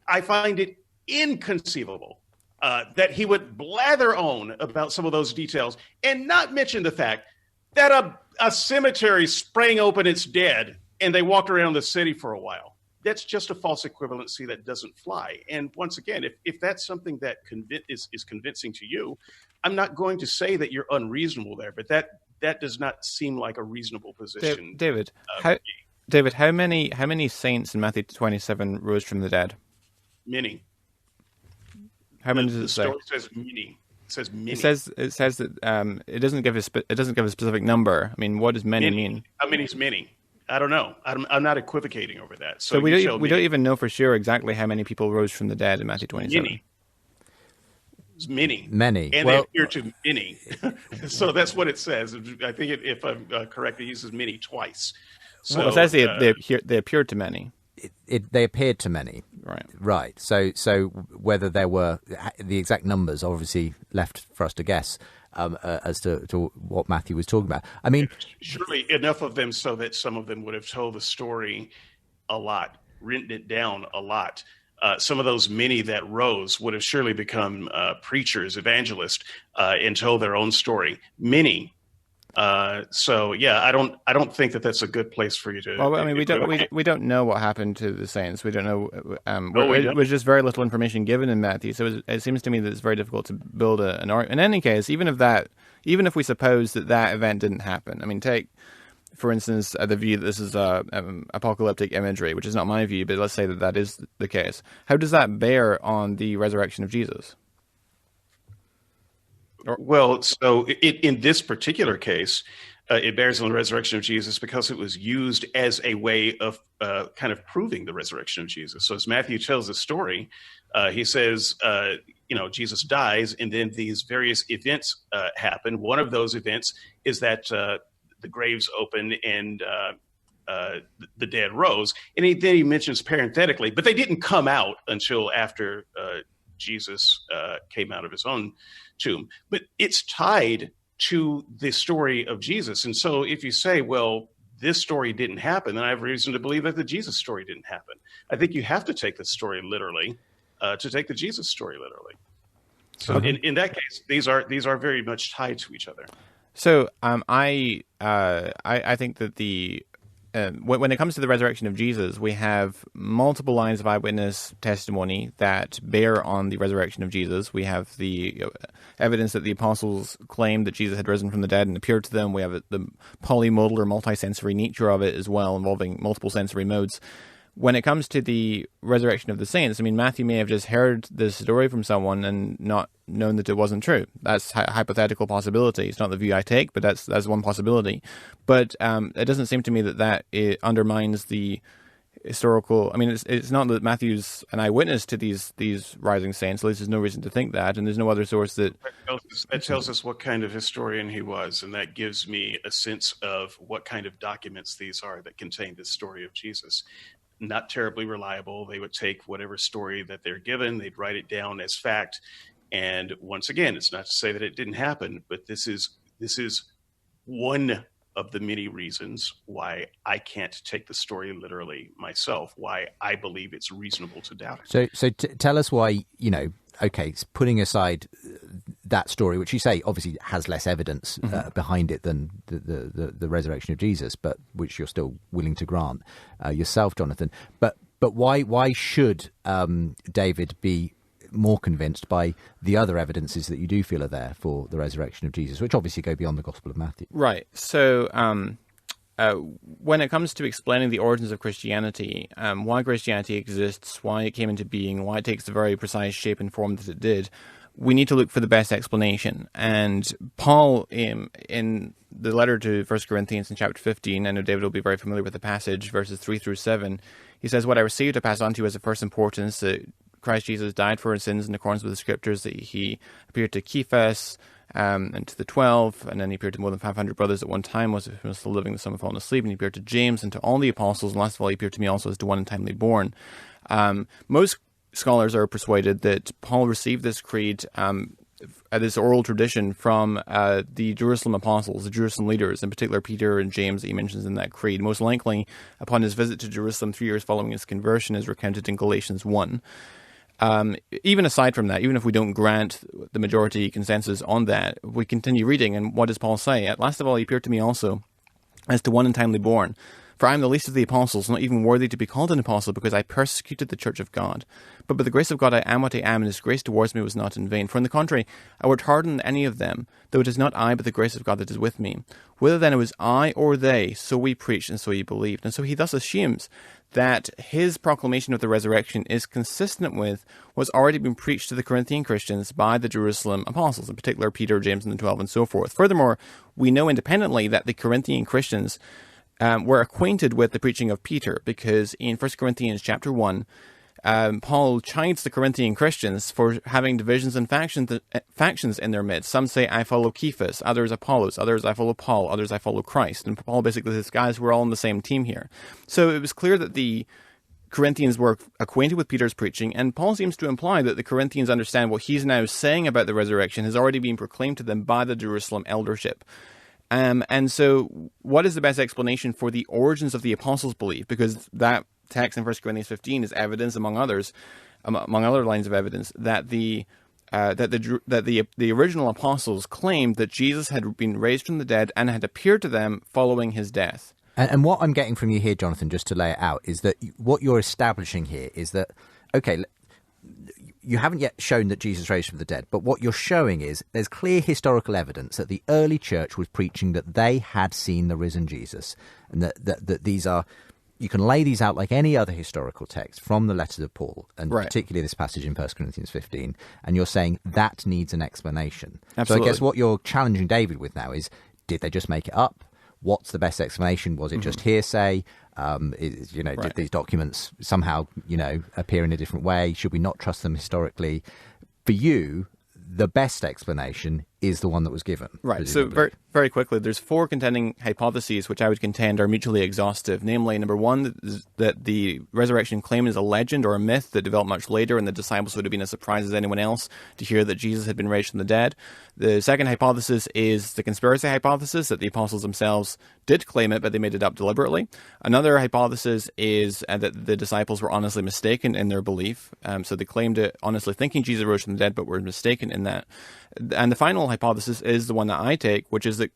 I find it inconceivable that he would blather on about some of those details and not mention the fact that a cemetery sprang open its dead and they walked around the city for a while. That's just a false equivalency that doesn't fly. And once again, if that's something that is convincing to you, I'm not going to say that you're unreasonable there, but that does not seem like a reasonable position. David, how many saints in Matthew 27 rose from the dead? Many. How many does it say? The story says many. It says many. It says that it doesn't give a specific number. I mean, what does many mean? How many is many? I don't know. I'm not equivocating over that. So we don't even know for sure exactly how many people rose from the dead in Matthew 27. Many. And they appear to many. So that's what it says. I think if I'm correct, it uses many twice. So it says they appeared to many. They appeared to many. Right. So whether there were the exact numbers, obviously left for us to guess as to what Matthew was talking about. I mean, surely enough of them so that some of them would have told the story a lot, written it down a lot. Some of those many that rose would have surely become preachers, evangelists, and told their own story. Many. So yeah, I don't think that that's a good place for you to. Well, I mean, we don't know what happened to the saints. We don't know. It was just very little information given in Matthew, so it seems to me that it's very difficult to build an argument. In any case, even if we suppose that event didn't happen, I mean, take for instance the view that this is apocalyptic imagery, which is not my view, but let's say that is the case. How does that bear on the resurrection of Jesus? Well, so in this particular case, it bears on the resurrection of Jesus because it was used as a way of kind of proving the resurrection of Jesus. So as Matthew tells the story, he says, Jesus dies, and then these various events happen. One of those events is that the graves open and the dead rose. And then he mentions parenthetically, but they didn't come out until after Jesus came out of his own tomb. But it's tied to the story of Jesus. And so if you say, well, this story didn't happen, then I have reason to believe that the Jesus story didn't happen. I think you have to take the story literally to take the Jesus story literally. So in that case, these are very much tied to each other. So I think that when it comes to the resurrection of Jesus, we have multiple lines of eyewitness testimony that bear on the resurrection of Jesus. We have the evidence that the apostles claimed that Jesus had risen from the dead and appeared to them. We have the polymodal or multisensory nature of it as well, involving multiple sensory modes. When it comes to the resurrection of the saints, I mean, Matthew may have just heard this story from someone and not known that it wasn't true. That's a hypothetical possibility. It's not the view I take, but that's one possibility. But it doesn't seem to me that it undermines the historical. I mean, it's not that Matthew's an eyewitness to these rising saints. At least there's no reason to think that, and there's no other source that tells us what kind of historian he was, and that gives me a sense of what kind of documents these are that contain this story of Jesus. Not terribly reliable. They would take whatever story that they're given, they'd write it down as fact. And once again, it's not to say that it didn't happen, but this is one of the many reasons why I can't take the story literally myself, why I believe it's reasonable to doubt it. So tell us why, putting aside that story, which you say obviously has less evidence behind it than the resurrection of Jesus, but which you're still willing to grant yourself, Jonathan. But why should David be more convinced by the other evidences that you do feel are there for the resurrection of Jesus, which obviously go beyond the Gospel of Matthew? Right. So when it comes to explaining the origins of Christianity, why Christianity exists, why it came into being, why it takes the very precise shape and form that it did, we need to look for the best explanation. And Paul, in the letter to 1 Corinthians in chapter 15, I know David will be very familiar with the passage, verses 3 through 7, he says, "What I received I pass on to you as of first importance, that Christ Jesus died for our sins in accordance with the Scriptures, that he appeared to Cephas and to the 12, and then he appeared to more than 500 brothers at one time, was still living, some have fallen asleep, and he appeared to James and to all the apostles, and last of all he appeared to me also as to one untimely born." Most scholars are persuaded that Paul received this creed, this oral tradition, from the Jerusalem apostles, the Jerusalem leaders, in particular Peter and James that he mentions in that creed, most likely upon his visit to Jerusalem 3 years following his conversion, as recounted in Galatians 1. Even aside from that, even if we don't grant the majority consensus on that, we continue reading, and what does Paul say? "At last of all he appeared to me also as to one untimely born. For I am the least of the apostles, not even worthy to be called an apostle, because I persecuted the church of God. But by the grace of God I am what I am, and his grace towards me was not in vain. For in the contrary, I worked harder than any of them, though it is not I, but the grace of God that is with me. Whether then it was I or they, so we preached, and so ye believed." And so he thus assumes that his proclamation of the resurrection is consistent with what's already been preached to the Corinthian Christians by the Jerusalem apostles, in particular Peter, James, and the 12, and so forth. Furthermore, we know independently that the Corinthian Christians were acquainted with the preaching of Peter, because in 1 Corinthians chapter 1, Paul chides the Corinthian Christians for having divisions and factions in their midst. Some say, I follow Cephas, others Apollos, others I follow Paul, others I follow Christ. And Paul basically says, guys, we're all on the same team here. So it was clear that the Corinthians were acquainted with Peter's preaching, and Paul seems to imply that the Corinthians understand what he's now saying about the resurrection has already been proclaimed to them by the Jerusalem eldership. And so what is the best explanation for the origins of the apostles' belief? Because that text in 1 Corinthians 15 is evidence, among other lines of evidence, that the original apostles claimed that Jesus had been raised from the dead and had appeared to them following his death. And what I'm getting from you here, Jonathan, just to lay it out, is that what you're establishing here is that, okay, you haven't yet shown that Jesus raised from the dead, but what you're showing is there's clear historical evidence that the early church was preaching that they had seen the risen Jesus, and that these are, you can lay these out like any other historical text from the letters of Paul, and particularly this passage in 1 Corinthians 15, and you're saying that needs an explanation. Absolutely. So I guess what you're challenging David with now is, did they just make it up? What's the best explanation? Was it just hearsay? Did these documents somehow, appear in a different way? Should we not trust them historically? For you, the best explanation is the one that was given. Right. Presumably. So very, very quickly, there's 4 contending hypotheses which I would contend are mutually exhaustive. Namely, number 1, that the resurrection claim is a legend or a myth that developed much later, and the disciples would have been as surprised as anyone else to hear that Jesus had been raised from the dead. The second hypothesis is the conspiracy hypothesis, that the apostles themselves did claim it, but they made it up deliberately. Another hypothesis is that the disciples were honestly mistaken in their belief. So they claimed it honestly thinking Jesus rose from the dead, but were mistaken in that. And the final hypothesis is the one that I take, which is that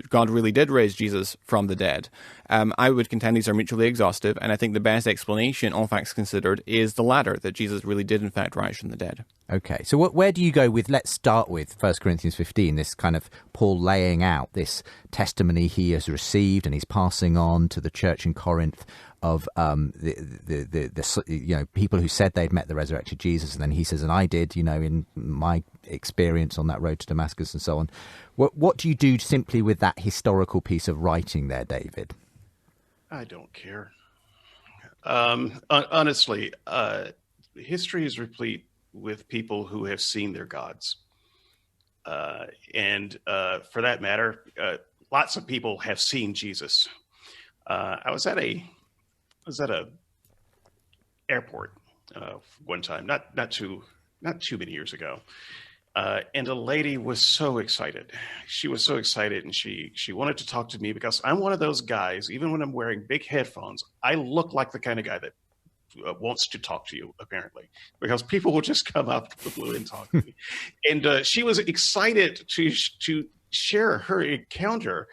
God really did raise Jesus from the dead. I would contend these are mutually exhaustive, and I think the best explanation, all facts considered, is the latter, that Jesus really did in fact rise from the dead. Okay, so where do you go with, let's start with 1 Corinthians 15, this kind of Paul laying out this testimony he has received and he's passing on to the church in Corinth of the people who said they'd met the resurrected Jesus, and then he says, and I did, in my experience on that road to Damascus and so on. What do you do simply with that historical piece of writing there, David? I don't care. Honestly, history is replete with people who have seen their gods. And for that matter, lots of people have seen Jesus. I was at a airport one time, not too many years ago, and a lady was so excited. She was so excited, and she wanted to talk to me because I'm one of those guys. Even when I'm wearing big headphones, I look like the kind of guy that wants to talk to you, apparently, because people will just come up to the blue and talk to me. And she was excited to share her encounter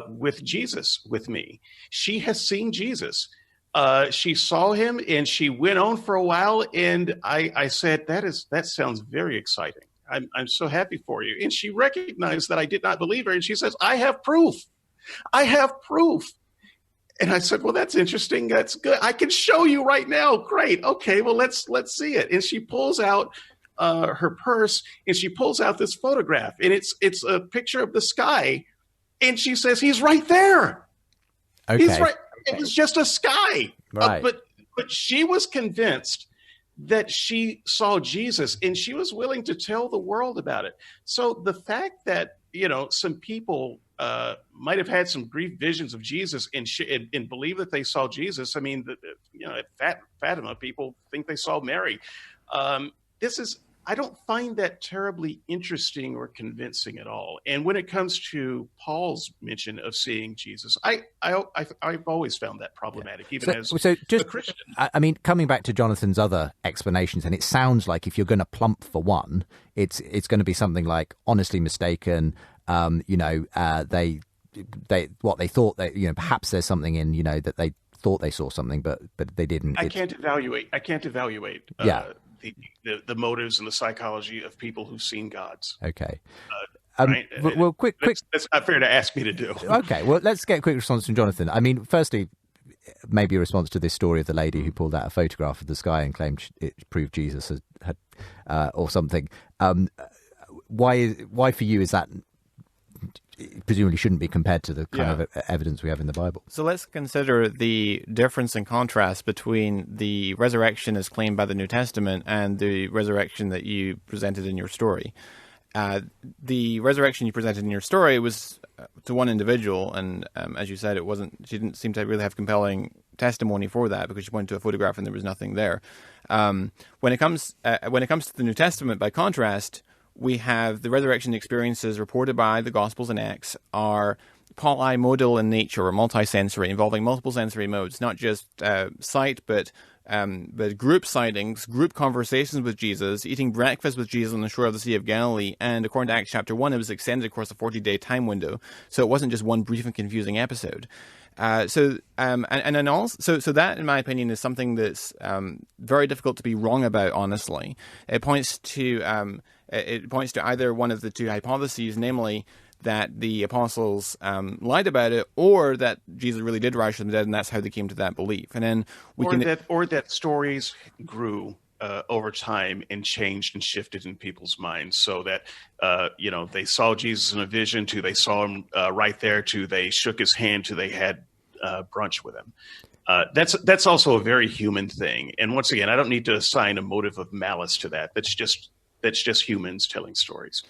with Jesus with me. She has seen Jesus. She saw him, and she went on for a while. And I said, that sounds very exciting. I'm so happy for you. And she recognized that I did not believe her. And she says, I have proof. I have proof. And I said, well, that's interesting. That's good. I can show you right now. Great. Okay, well, let's see it. And she pulls out her purse, and she pulls out this photograph, and it's a picture of the sky. And she says, he's right there. Okay. He's right. It was just a sky. Right. But she was convinced that she saw Jesus, and she was willing to tell the world about it. So the fact that, some people might have had some brief visions of Jesus and believe that they saw Jesus. I mean, at Fatima, people think they saw Mary. I don't find that terribly interesting or convincing at all. And when it comes to Paul's mention of seeing Jesus, I've always found that problematic, as a Christian. I mean, coming back to Jonathan's other explanations, and it sounds like if you're going to plump for one, it's going to be something like honestly mistaken. They thought that perhaps there's something in that they thought they saw something, but they didn't. I can't evaluate. The motives and the psychology of people who've seen gods. Okay. Right? Well, quick. That's not fair to ask me to do. Okay. Well, let's get a quick response from Jonathan. I mean, firstly, maybe a response to this story of the lady who pulled out a photograph of the sky and claimed it proved Jesus had or something. Why for you is that? presumably shouldn't be compared to the kind of evidence we have in the Bible. So let's consider the difference and contrast between the resurrection as claimed by the New Testament and the resurrection that you presented in your story. The resurrection you presented in your story was to one individual, and as you said, she didn't seem to really have compelling testimony for that because she pointed to a photograph and there was nothing there. When it comes to the New Testament, by contrast, we have the resurrection experiences reported by the Gospels and Acts are polymodal in nature or multisensory, involving multiple sensory modes, not just sight, but group sightings, group conversations with Jesus, eating breakfast with Jesus on the shore of the Sea of Galilee, and according to Acts chapter 1, it was extended across a 40-day time window, so it wasn't just one brief and confusing episode. So that, in my opinion, is something that's very difficult to be wrong about. Honestly, it points to either one of the two hypotheses, namely that the apostles lied about it, or that Jesus really did rise from the dead, and that's how they came to that belief. And then or that stories grew over time and changed and shifted in people's minds, so that they saw Jesus in a vision, to they saw him right there, to they shook his hand, to they had brunch with him. That's also a very human thing. And once again, I don't need to assign a motive of malice to that. That's just humans telling stories.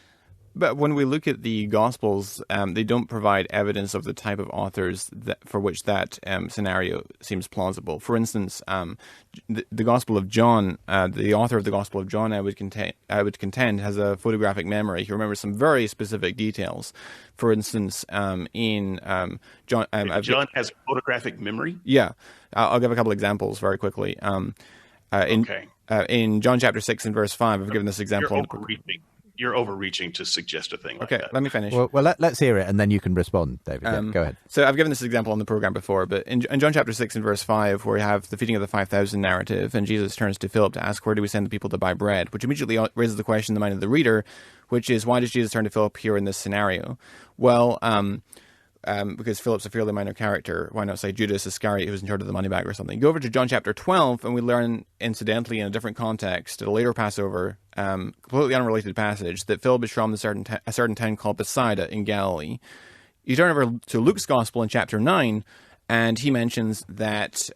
But when we look at the Gospels, they don't provide evidence of the type of authors for which that scenario seems plausible. For instance, the Gospel of John, the author of the Gospel of John, I would contend, has a photographic memory. He remembers some very specific details. For instance, in John... John has a photographic memory? Yeah. I'll give a couple examples very quickly. In John chapter 6 and verse 5, I've given this example. You're overreaching to suggest a thing like that. Okay, let me finish. Well, let's hear it, and then you can respond, David. Go ahead. So I've given this example on the program before, but in John chapter 6 and verse 5, where we have the feeding of the 5,000 narrative, and Jesus turns to Philip to ask, where do we send the people to buy bread? Which immediately raises the question in the mind of the reader, which is, why does Jesus turn to Philip here in this scenario? Well, because Philip's a fairly minor character. Why not say Judas Iscariot, who was in charge of the money bag or something? Go over to John chapter 12, and we learn, incidentally, in a different context, at a later Passover, completely unrelated passage, that Philip is from a certain town called Bethsaida in Galilee. You turn over to Luke's Gospel in chapter 9, and he mentions that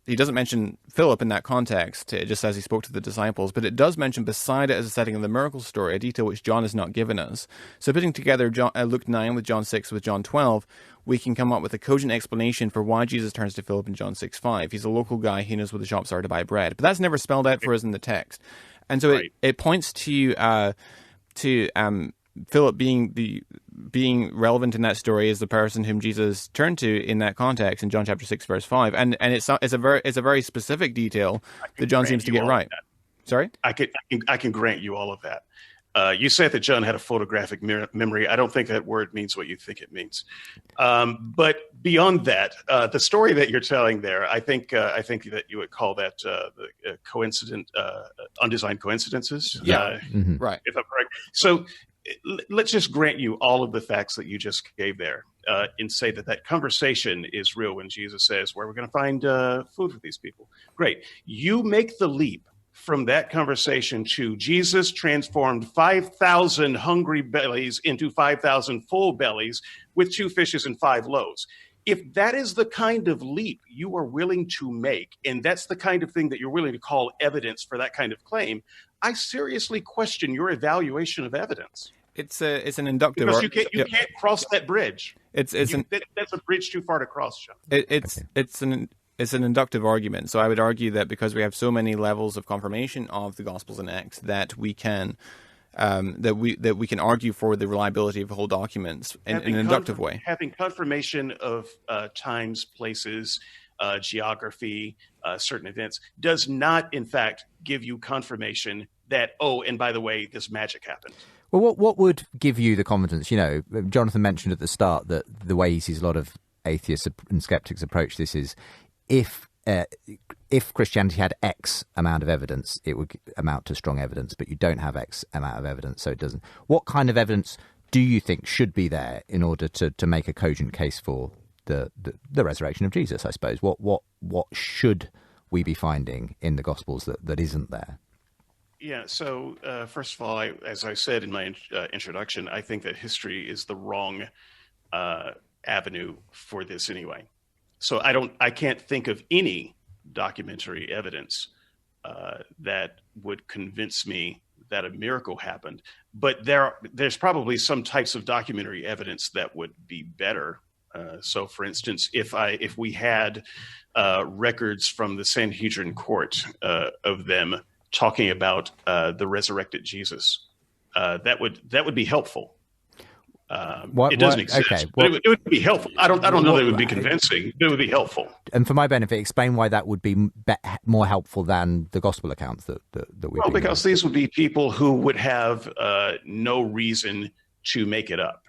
he doesn't mention Philip in that context. It just says he spoke to the disciples, but it does mention Bethsaida as a setting of the miracle story, a detail which John has not given us. So putting together Luke 9 with John 6 with John 12, we can come up with a cogent explanation for why Jesus turns to Philip in John 6:5. He's a local guy. He knows where the shops are to buy bread. But that's never spelled out for us in the text. And so it points to Philip being relevant in that story as the person whom Jesus turned to in that context in John chapter 6 verse 5, and it's a very specific detail that John seems to get right. Sorry, I can grant you all of that. You said that John had a photographic memory. I don't think that word means what you think it means. But beyond that, the story that you're telling there, I think that you would call that the coincident, undesigned coincidences. Yeah, right. If I'm correct. So let's just grant you all of the facts that you just gave there, and say that conversation is real when Jesus says, where are we going to find food for these people? Great. You make the leap from that conversation to Jesus transformed 5,000 hungry bellies into 5,000 full bellies with 2 fishes and 5 loaves. If that is the kind of leap you are willing to make, and that's the kind of thing that you're willing to call evidence for that kind of claim, I seriously question your evaluation of evidence. It's an inductive, because you can't cross that bridge. That's a bridge too far to cross, John. It's an inductive argument. So I would argue that because we have so many levels of confirmation of the Gospels and Acts, that we can argue for the reliability of whole documents in an inductive way. Having confirmation of times, places, geography, certain events does not, in fact, give you confirmation that, oh, and by the way, this magic happened. Well, what would give you the confidence? Jonathan mentioned at the start that the way he sees a lot of atheists and skeptics approach this is, if Christianity had X amount of evidence, it would amount to strong evidence, but you don't have X amount of evidence, so it doesn't. What kind of evidence do you think should be there in order to make a cogent case for the resurrection of Jesus, I suppose? What should we be finding in the Gospels that isn't there? Yeah. So first of all, as I said in my introduction, I think that history is the wrong avenue for this anyway. So I can't think of any documentary evidence that would convince me that a miracle happened. But there's probably some types of documentary evidence that would be better. So, for instance, if we had records from the Sanhedrin court of them talking about the resurrected Jesus, that would be helpful. It doesn't exist, okay, but it would be helpful. I don't know that it would be convincing, but it would be helpful. And for my benefit, explain why that would be more helpful than the gospel accounts that we. Well, because these would be people who would have no reason to make it up,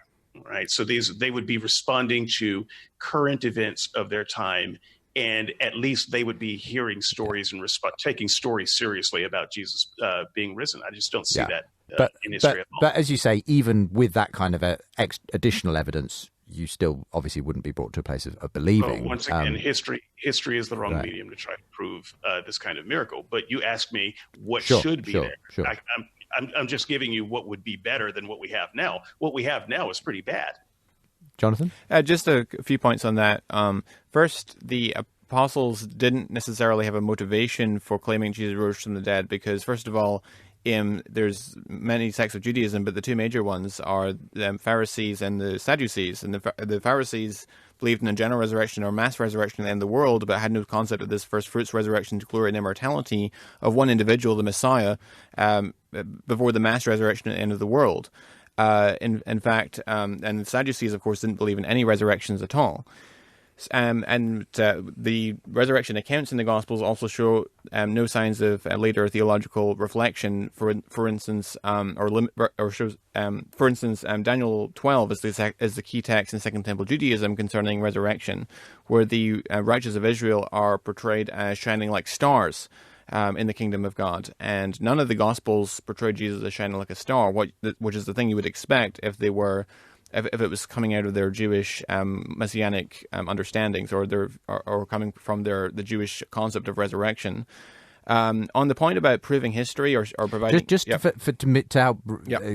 right? So they would be responding to current events of their time, and at least they would be hearing stories and taking stories seriously about Jesus being risen. I just don't see that. In history at all. But as you say, even with that kind of additional evidence, you still obviously wouldn't be brought to a place of believing. Once again, history is the wrong medium to try to prove this kind of miracle. But you ask me what should be there. Sure. I'm just giving you what would be better than what we have now. What we have now is pretty bad. Jonathan? Just a few points on that. First, the apostles didn't necessarily have a motivation for claiming Jesus rose from the dead because, first of all, there's many sects of Judaism, but the two major ones are the Pharisees and the Sadducees. And the Pharisees believed in a general resurrection or mass resurrection at the end of the world, but had no concept of this first fruits resurrection to glory and immortality of one individual, the Messiah, before the mass resurrection at the end of the world. In fact, and the Sadducees, of course, didn't believe in any resurrections at all. The resurrection accounts in the Gospels also show no signs of later theological reflection. For instance, Daniel 12 is the key text in Second Temple Judaism concerning resurrection, where the righteous of Israel are portrayed as shining like stars in the kingdom of God, and none of the Gospels portray Jesus as shining like a star, which is the thing you would expect if they were. If it was coming out of their Jewish messianic understandings, or coming from the Jewish concept of resurrection. On the point about proving history or providing... To help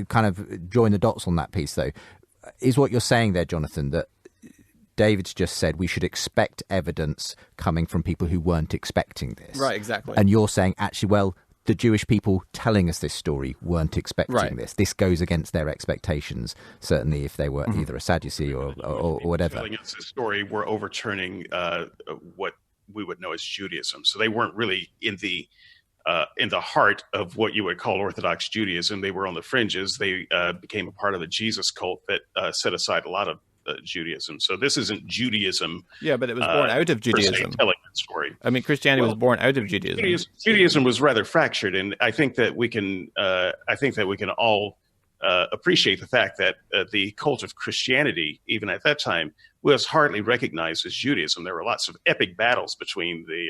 kind of join the dots on that piece, though, is what you're saying there, Jonathan, that David's just said we should expect evidence coming from people who weren't expecting this. Right, exactly. And you're saying, actually, well, the Jewish people telling us this story weren't expecting this. This goes against their expectations, certainly if they were either a Sadducee or whatever. Telling us this story, we're overturning what we would know as Judaism. So they weren't really in the heart of what you would call Orthodox Judaism. They were on the fringes. They became a part of the Jesus cult that set aside a lot of Judaism. So this isn't Judaism. Yeah, but it was born out of Judaism. Telling that story. I mean, Christianity was born out of Judaism. Judaism was rather fractured, and I think that we can. All appreciate the fact that the cult of Christianity, even at that time, was hardly recognized as Judaism. There were lots of epic battles between the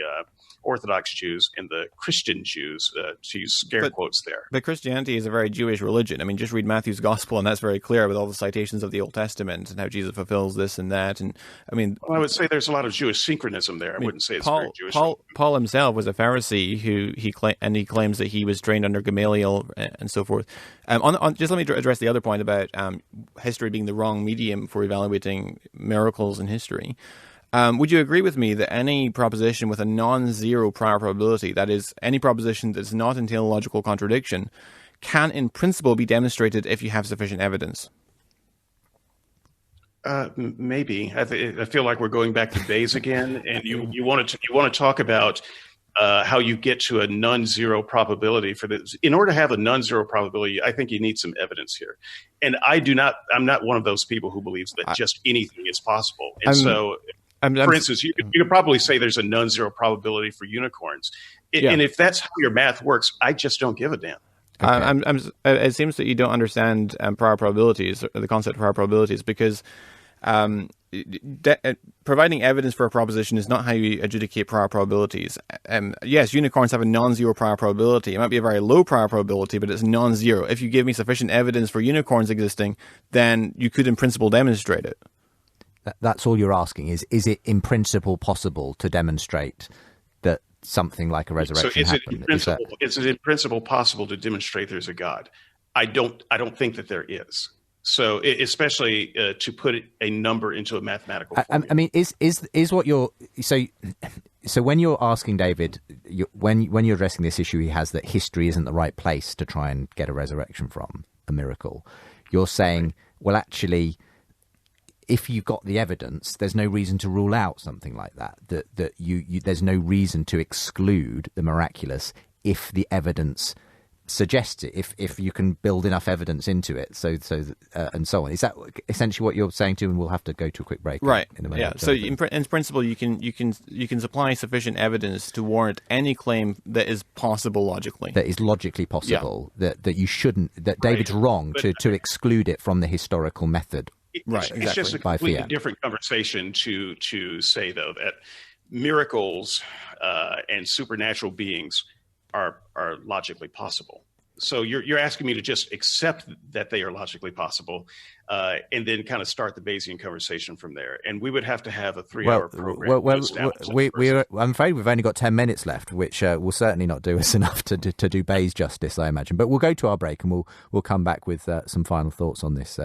Orthodox Jews and the Christian Jews, to use scare quotes there. But Christianity is a very Jewish religion. I mean, just read Matthew's Gospel, and that's very clear with all the citations of the Old Testament and how Jesus fulfills this and that. And I mean, I would say there's a lot of Jewish syncretism there. I wouldn't say it's very Jewish. Paul himself was a Pharisee he claims that he was trained under Gamaliel and so forth. Just let me address the other point about history being the wrong medium for evaluating miracles in history. Would you agree with me that any proposition with a non-zero prior probability, that is, any proposition that's not in teleological contradiction, can in principle be demonstrated if you have sufficient evidence? Maybe. I feel like we're going back to Bayes again, and you want to talk about how you get to a non-zero probability for this. In order to have a non-zero probability, I think you need some evidence here. And I'm not one of those people who believes that just anything is possible. And for instance, you could probably say there's a non-zero probability for unicorns. And if that's how your math works, I just don't give a damn. Okay. It seems that you don't understand prior probabilities, or the concept of prior probabilities, because providing evidence for a proposition is not how you adjudicate prior probabilities. Yes, unicorns have a non-zero prior probability. It might be a very low prior probability, but it's non-zero. If you give me sufficient evidence for unicorns existing, then you could in principle demonstrate it. That's all you're asking is it in principle possible to demonstrate that something like a resurrection happen? Is it in principle possible to demonstrate there's a God? I don't think that there is. So especially to put a number into a mathematical formula. I mean, is what you're so when you're asking David, when you're addressing this issue he has, that history isn't the right place to try and get a resurrection from, a miracle, you're saying, well, actually, if you've got the evidence, there's no reason to rule out something like that. That you there's no reason to exclude the miraculous if the evidence suggests it. If you can build enough evidence into it, and so on. Is that essentially what you're saying too? And we'll have to go to a quick break. Right. In a minute. Yeah. So in principle, you can supply sufficient evidence to warrant any claim that is possible logically. That is logically possible. Yeah. That you shouldn't. That David's wrong to exclude it from the historical method. Right, exactly. It's just a completely different conversation to say, though, that miracles and supernatural beings are logically possible. So you're asking me to just accept that they are logically possible, and then kind of start the Bayesian conversation from there. And we would have to have a 3-hour program. I'm afraid we've only got 10 minutes left, which will certainly not do us enough to do Bayes justice, I imagine. But we'll go to our break, and we'll come back with some final thoughts on this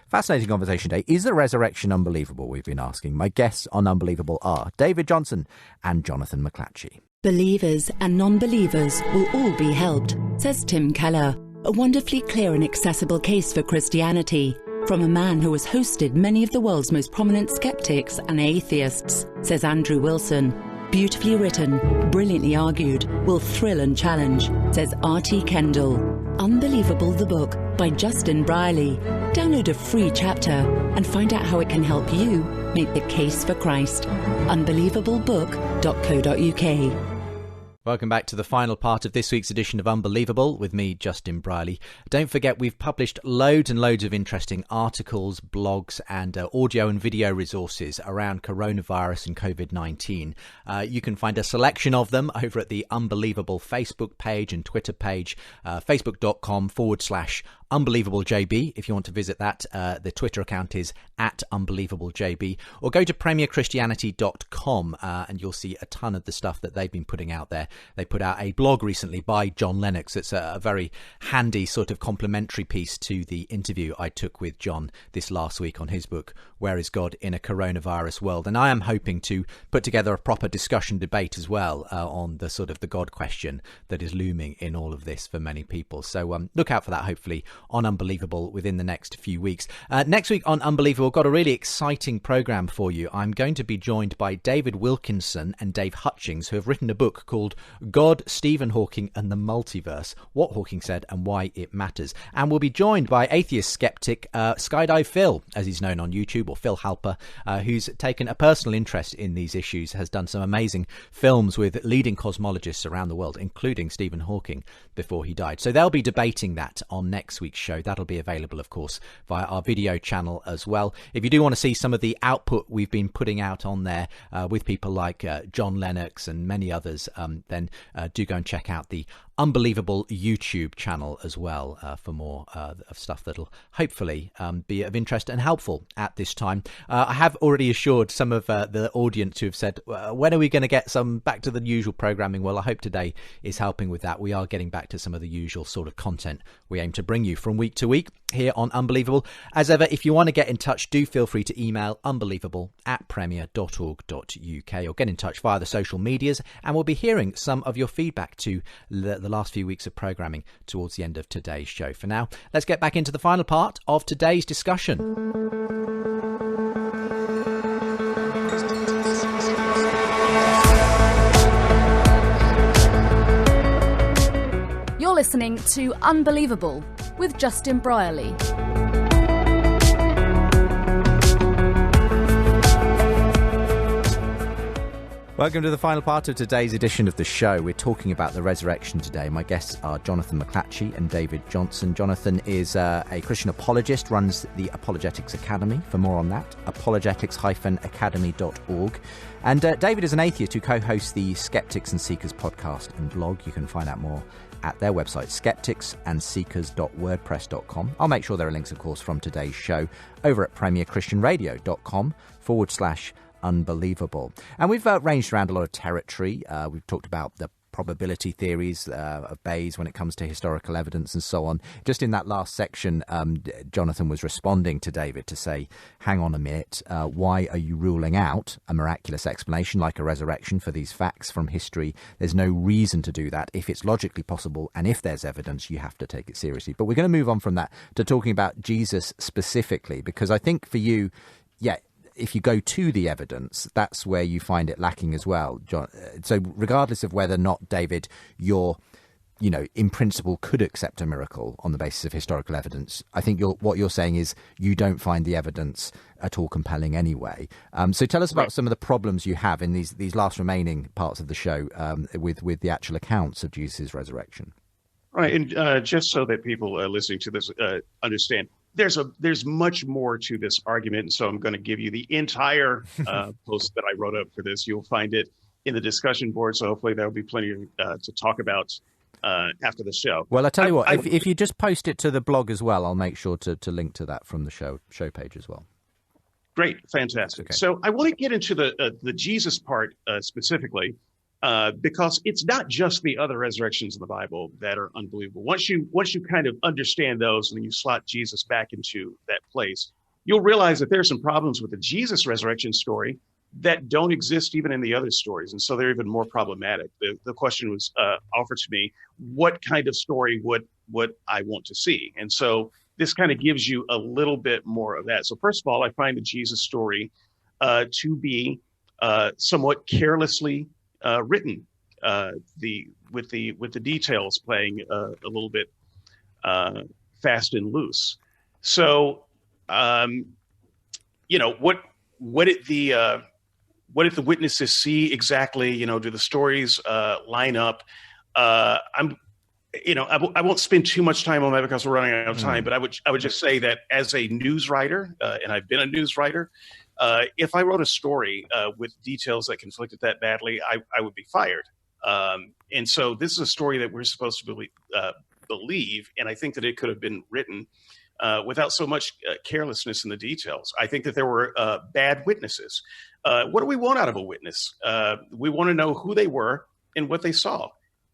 fascinating conversation today. Is the resurrection unbelievable? We've been asking. My guests on Unbelievable are David Johnson and Jonathan McClatchy. Believers and non-believers will all be helped, says Tim Keller. A wonderfully clear and accessible case for Christianity from a man who has hosted many of the world's most prominent skeptics and atheists, says Andrew Wilson. Beautifully written, brilliantly argued, will thrill and challenge, says R.T. Kendall. Unbelievable the Book by Justin Brierley. Download a free chapter and find out how it can help you make the case for Christ. Unbelievable.book.co.uk. Welcome back to the final part of this week's edition of Unbelievable with me, Justin Brierley. Don't forget, we've published loads and loads of interesting articles, blogs and audio and video resources around coronavirus and COVID-19. You can find a selection of them over at the Unbelievable Facebook page and Twitter page, facebook.com/UnbelievableJB. If you want to visit that, the Twitter account is @UnbelievableJB, or go to premierchristianity.com and you'll see a ton of the stuff that they've been putting out there. They put out a blog recently by John Lennox. It's a very handy sort of complementary piece to the interview I took with John this last week on his book, Where is God in a Coronavirus World? And I am hoping to put together a proper discussion debate as well on the sort of the God question that is looming in all of this for many people. So look out for that, hopefully, on Unbelievable within the next few weeks. Next week on Unbelievable, got a really exciting program for you. I'm going to be joined by David Wilkinson and Dave Hutchings, who have written a book called God, Stephen Hawking and the Multiverse, What Hawking Said and Why It Matters. And we'll be joined by atheist skeptic Skydive Phil, as he's known on YouTube, or Phil Halper, who's taken a personal interest in these issues, has done some amazing films with leading cosmologists around the world, including Stephen Hawking, before he died. So they'll be debating that on next week's show. That'll be available, of course, via our video channel as well. If you do want to see some of the output we've been putting out on there with people like John Lennox and many others, then do go and check out the Unbelievable YouTube channel as well for more of stuff that'll hopefully be of interest and helpful at this time. I have already assured some of the audience who have said, when are we going to get some back to the usual programming? Well, I hope today is helping with that. We are getting back to some of the usual sort of content we aim to bring you from week to week here on Unbelievable. As ever, if you want to get in touch, do feel free to email unbelievable@premier.org.uk or get in touch via the social medias, and we'll be hearing some of your feedback to the last few weeks of programming towards the end of today's show. For now, let's get back into the final part of today's discussion. You're listening to Unbelievable with Justin Brierley. Welcome to the final part of today's edition of the show. We're talking about the resurrection today. My guests are Jonathan McClatchy and David Johnson. Jonathan is a Christian apologist, runs the Apologetics Academy. For more on that, apologetics-academy.org. And David is an atheist who co-hosts the Skeptics and Seekers podcast and blog. You can find out more at their website, skepticsandseekers.wordpress.com. I'll make sure there are links, of course, from today's show over at premierchristianradio.com/unbelievable. unbelievable. And we've ranged around a lot of territory. We've talked about the probability theories of Bayes when it comes to historical evidence and so on. Just in that last section, Jonathan was responding to David to say, hang on a minute, why are you ruling out a miraculous explanation like a resurrection for these facts from history? There's no reason to do that. If it's logically possible and if there's evidence, you have to take it seriously. But we're going to move on from that to talking about Jesus specifically, because I think for you, if you go to the evidence, that's where you find it lacking as well, John. So regardless of whether or not, David, in principle could accept a miracle on the basis of historical evidence, I think what you're saying is you don't find the evidence at all compelling anyway. So tell us about some of the problems you have in these last remaining parts of the show with the actual accounts of Jesus' resurrection. Right, and just so that people listening to this understand, there's much more to this argument, and so I'm going to give you the entire post that I wrote up for this. You'll find it in the discussion board, so hopefully there will be plenty to talk about after the show. Well, I tell you what, if you just post it to the blog as well, I'll make sure to link to that from the show page as well. Great, fantastic. Okay. So I want to get into the Jesus part specifically. Because it's not just the other resurrections in the Bible that are unbelievable. Once you kind of understand those and then you slot Jesus back into that place, you'll realize that there's some problems with the Jesus resurrection story that don't exist even in the other stories. And so they're even more problematic. The question was offered to me, what kind of story would I want to see? And so this kind of gives you a little bit more of that. So first of all, I find the Jesus story to be somewhat carelessly written, with the details playing a little bit fast and loose. So, what did the witnesses see exactly? Do the stories line up? I won't spend too much time on that because we're running out of time. But I would just say that as a news writer, and I've been a news writer. If I wrote a story with details that conflicted that badly, I would be fired. And so this is a story that we're supposed to believe, and I think that it could have been written without so much carelessness in the details. I think that there were bad witnesses. What do we want out of a witness? We want to know who they were and what they saw.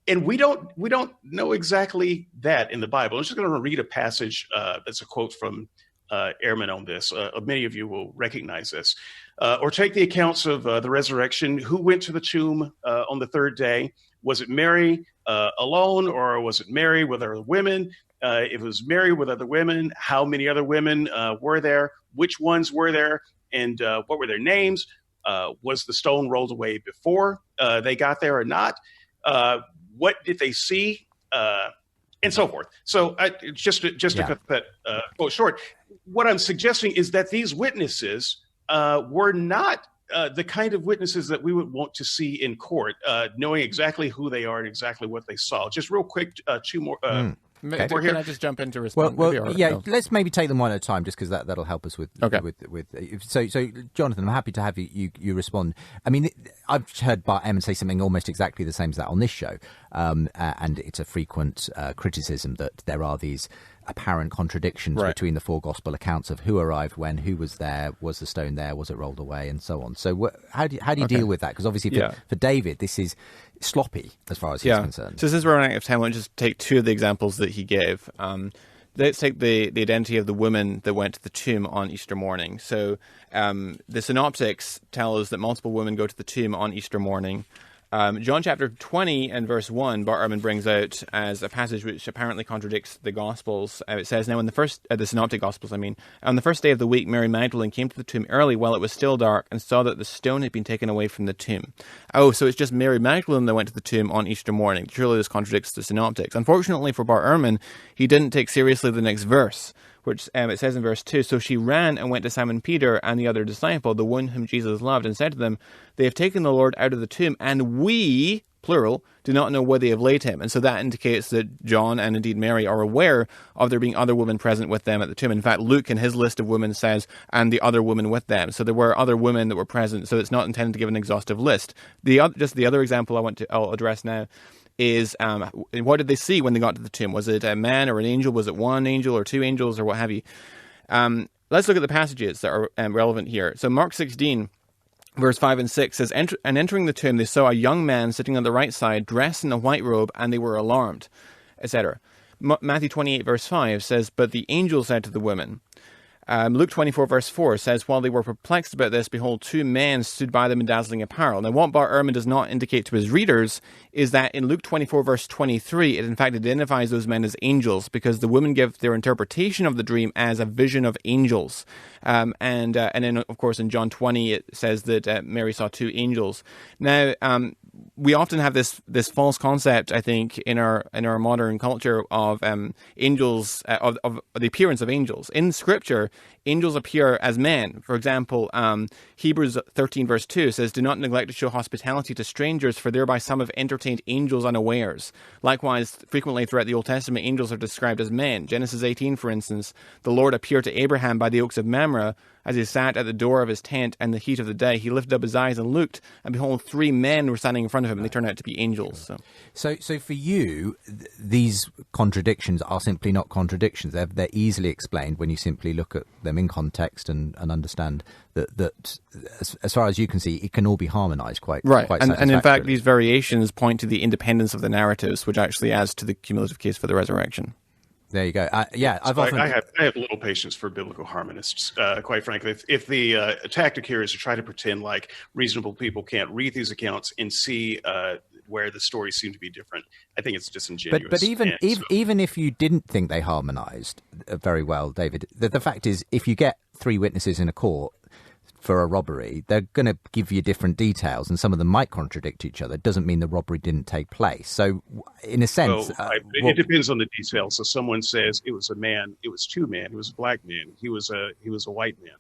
And we don't know exactly that in the Bible. I'm just going to read a passage that's a quote from Ehrman on this. Many of you will recognize this. Or take the accounts of the resurrection. Who went to the tomb on the third day? Was it Mary alone, or was it Mary with other women? If it was Mary with other women, how many other women were there? Which ones were there? And what were their names? Was the stone rolled away before they got there or not? What did they see? And so forth. So just to cut that quote short, what I'm suggesting is that these witnesses were not the kind of witnesses that we would want to see in court, knowing exactly who they are and exactly what they saw. Just real quick, two more. Okay. Can I just jump in to respond? Let's maybe take them one at a time, just because that'll help us with. Okay. So Jonathan, I'm happy to have you respond. I mean, I've heard Bart Ehrman say something almost exactly the same as that on this show, and it's a frequent criticism that there are these apparent contradictions between the four gospel accounts of who arrived when, who was there, was the stone there, was it rolled away, and so on. So how do you deal with that? Because obviously for David, this is sloppy as far as he's concerned. So since we're running out of time, let's just take two of the examples that he gave. Let's take the identity of the woman that went to the tomb on Easter morning. So the synoptics tell us that multiple women go to the tomb on Easter morning. John chapter 20 and verse 1, Bart Ehrman brings out as a passage which apparently contradicts the Gospels. It says, now in the Synoptic Gospels, on the first day of the week, Mary Magdalene came to the tomb early while it was still dark and saw that the stone had been taken away from the tomb. Oh, so it's just Mary Magdalene that went to the tomb on Easter morning. Surely this contradicts the Synoptics. Unfortunately for Bart Ehrman, he didn't take seriously the next verse, which it says in verse 2, so she ran and went to Simon Peter and the other disciple, the one whom Jesus loved, and said to them, they have taken the Lord out of the tomb, and we, plural, do not know where they have laid him. And so that indicates that John and indeed Mary are aware of there being other women present with them at the tomb. In fact, Luke in his list of women says, and the other women with them. So there were other women that were present, so it's not intended to give an exhaustive list. Just the other example I'll address now is what did they see when they got to the tomb? Was it a man or an angel? Was it one angel or two angels or what have you? Let's look at the passages that are relevant here. So Mark 16, verse 5 and 6 says, And entering the tomb, they saw a young man sitting on the right side, dressed in a white robe, and they were alarmed, etc. Matthew 28, verse 5 says, But the angel said to the women. Luke 24, verse 4 says, While they were perplexed about this, behold, two men stood by them in dazzling apparel. Now, what Bart Ehrman does not indicate to his readers is that in Luke 24, verse 23, it in fact identifies those men as angels, because the women give their interpretation of the dream as a vision of angels. And then, of course, in John 20, it says that Mary saw two angels. Now, we often have this false concept, I think, in our modern culture of angels, of the appearance of angels. In Scripture, angels appear as men. For example, Hebrews 13 verse 2 says, Do not neglect to show hospitality to strangers, for thereby some have entertained angels unawares. Likewise, frequently throughout the Old Testament, angels are described as men. Genesis 18, for instance, the Lord appeared to Abraham by the oaks of Mamre, as he sat at the door of his tent in the heat of the day. He lifted up his eyes and looked, and behold, three men were standing in front of him, and they turned out to be angels. So for you, these contradictions are simply not contradictions. They're easily explained when you simply look at them in context and understand that as far as you can see, it can all be harmonized quite right. Quite and in fact, these variations point to the independence of the narratives, which actually adds to the cumulative case for the resurrection. There you go. I have little patience for biblical harmonists, quite frankly. If the tactic here is to try to pretend like reasonable people can't read these accounts and see where the stories seem to be different, I think it's disingenuous. But even if you didn't think they harmonized very well, David, the fact is, if you get three witnesses in a court for a robbery, they're going to give you different details, and some of them might contradict each other. It doesn't mean the robbery didn't take place. So, in a sense... it depends on the details. So someone says it was a man, it was two men, it was a black man, he was a white man,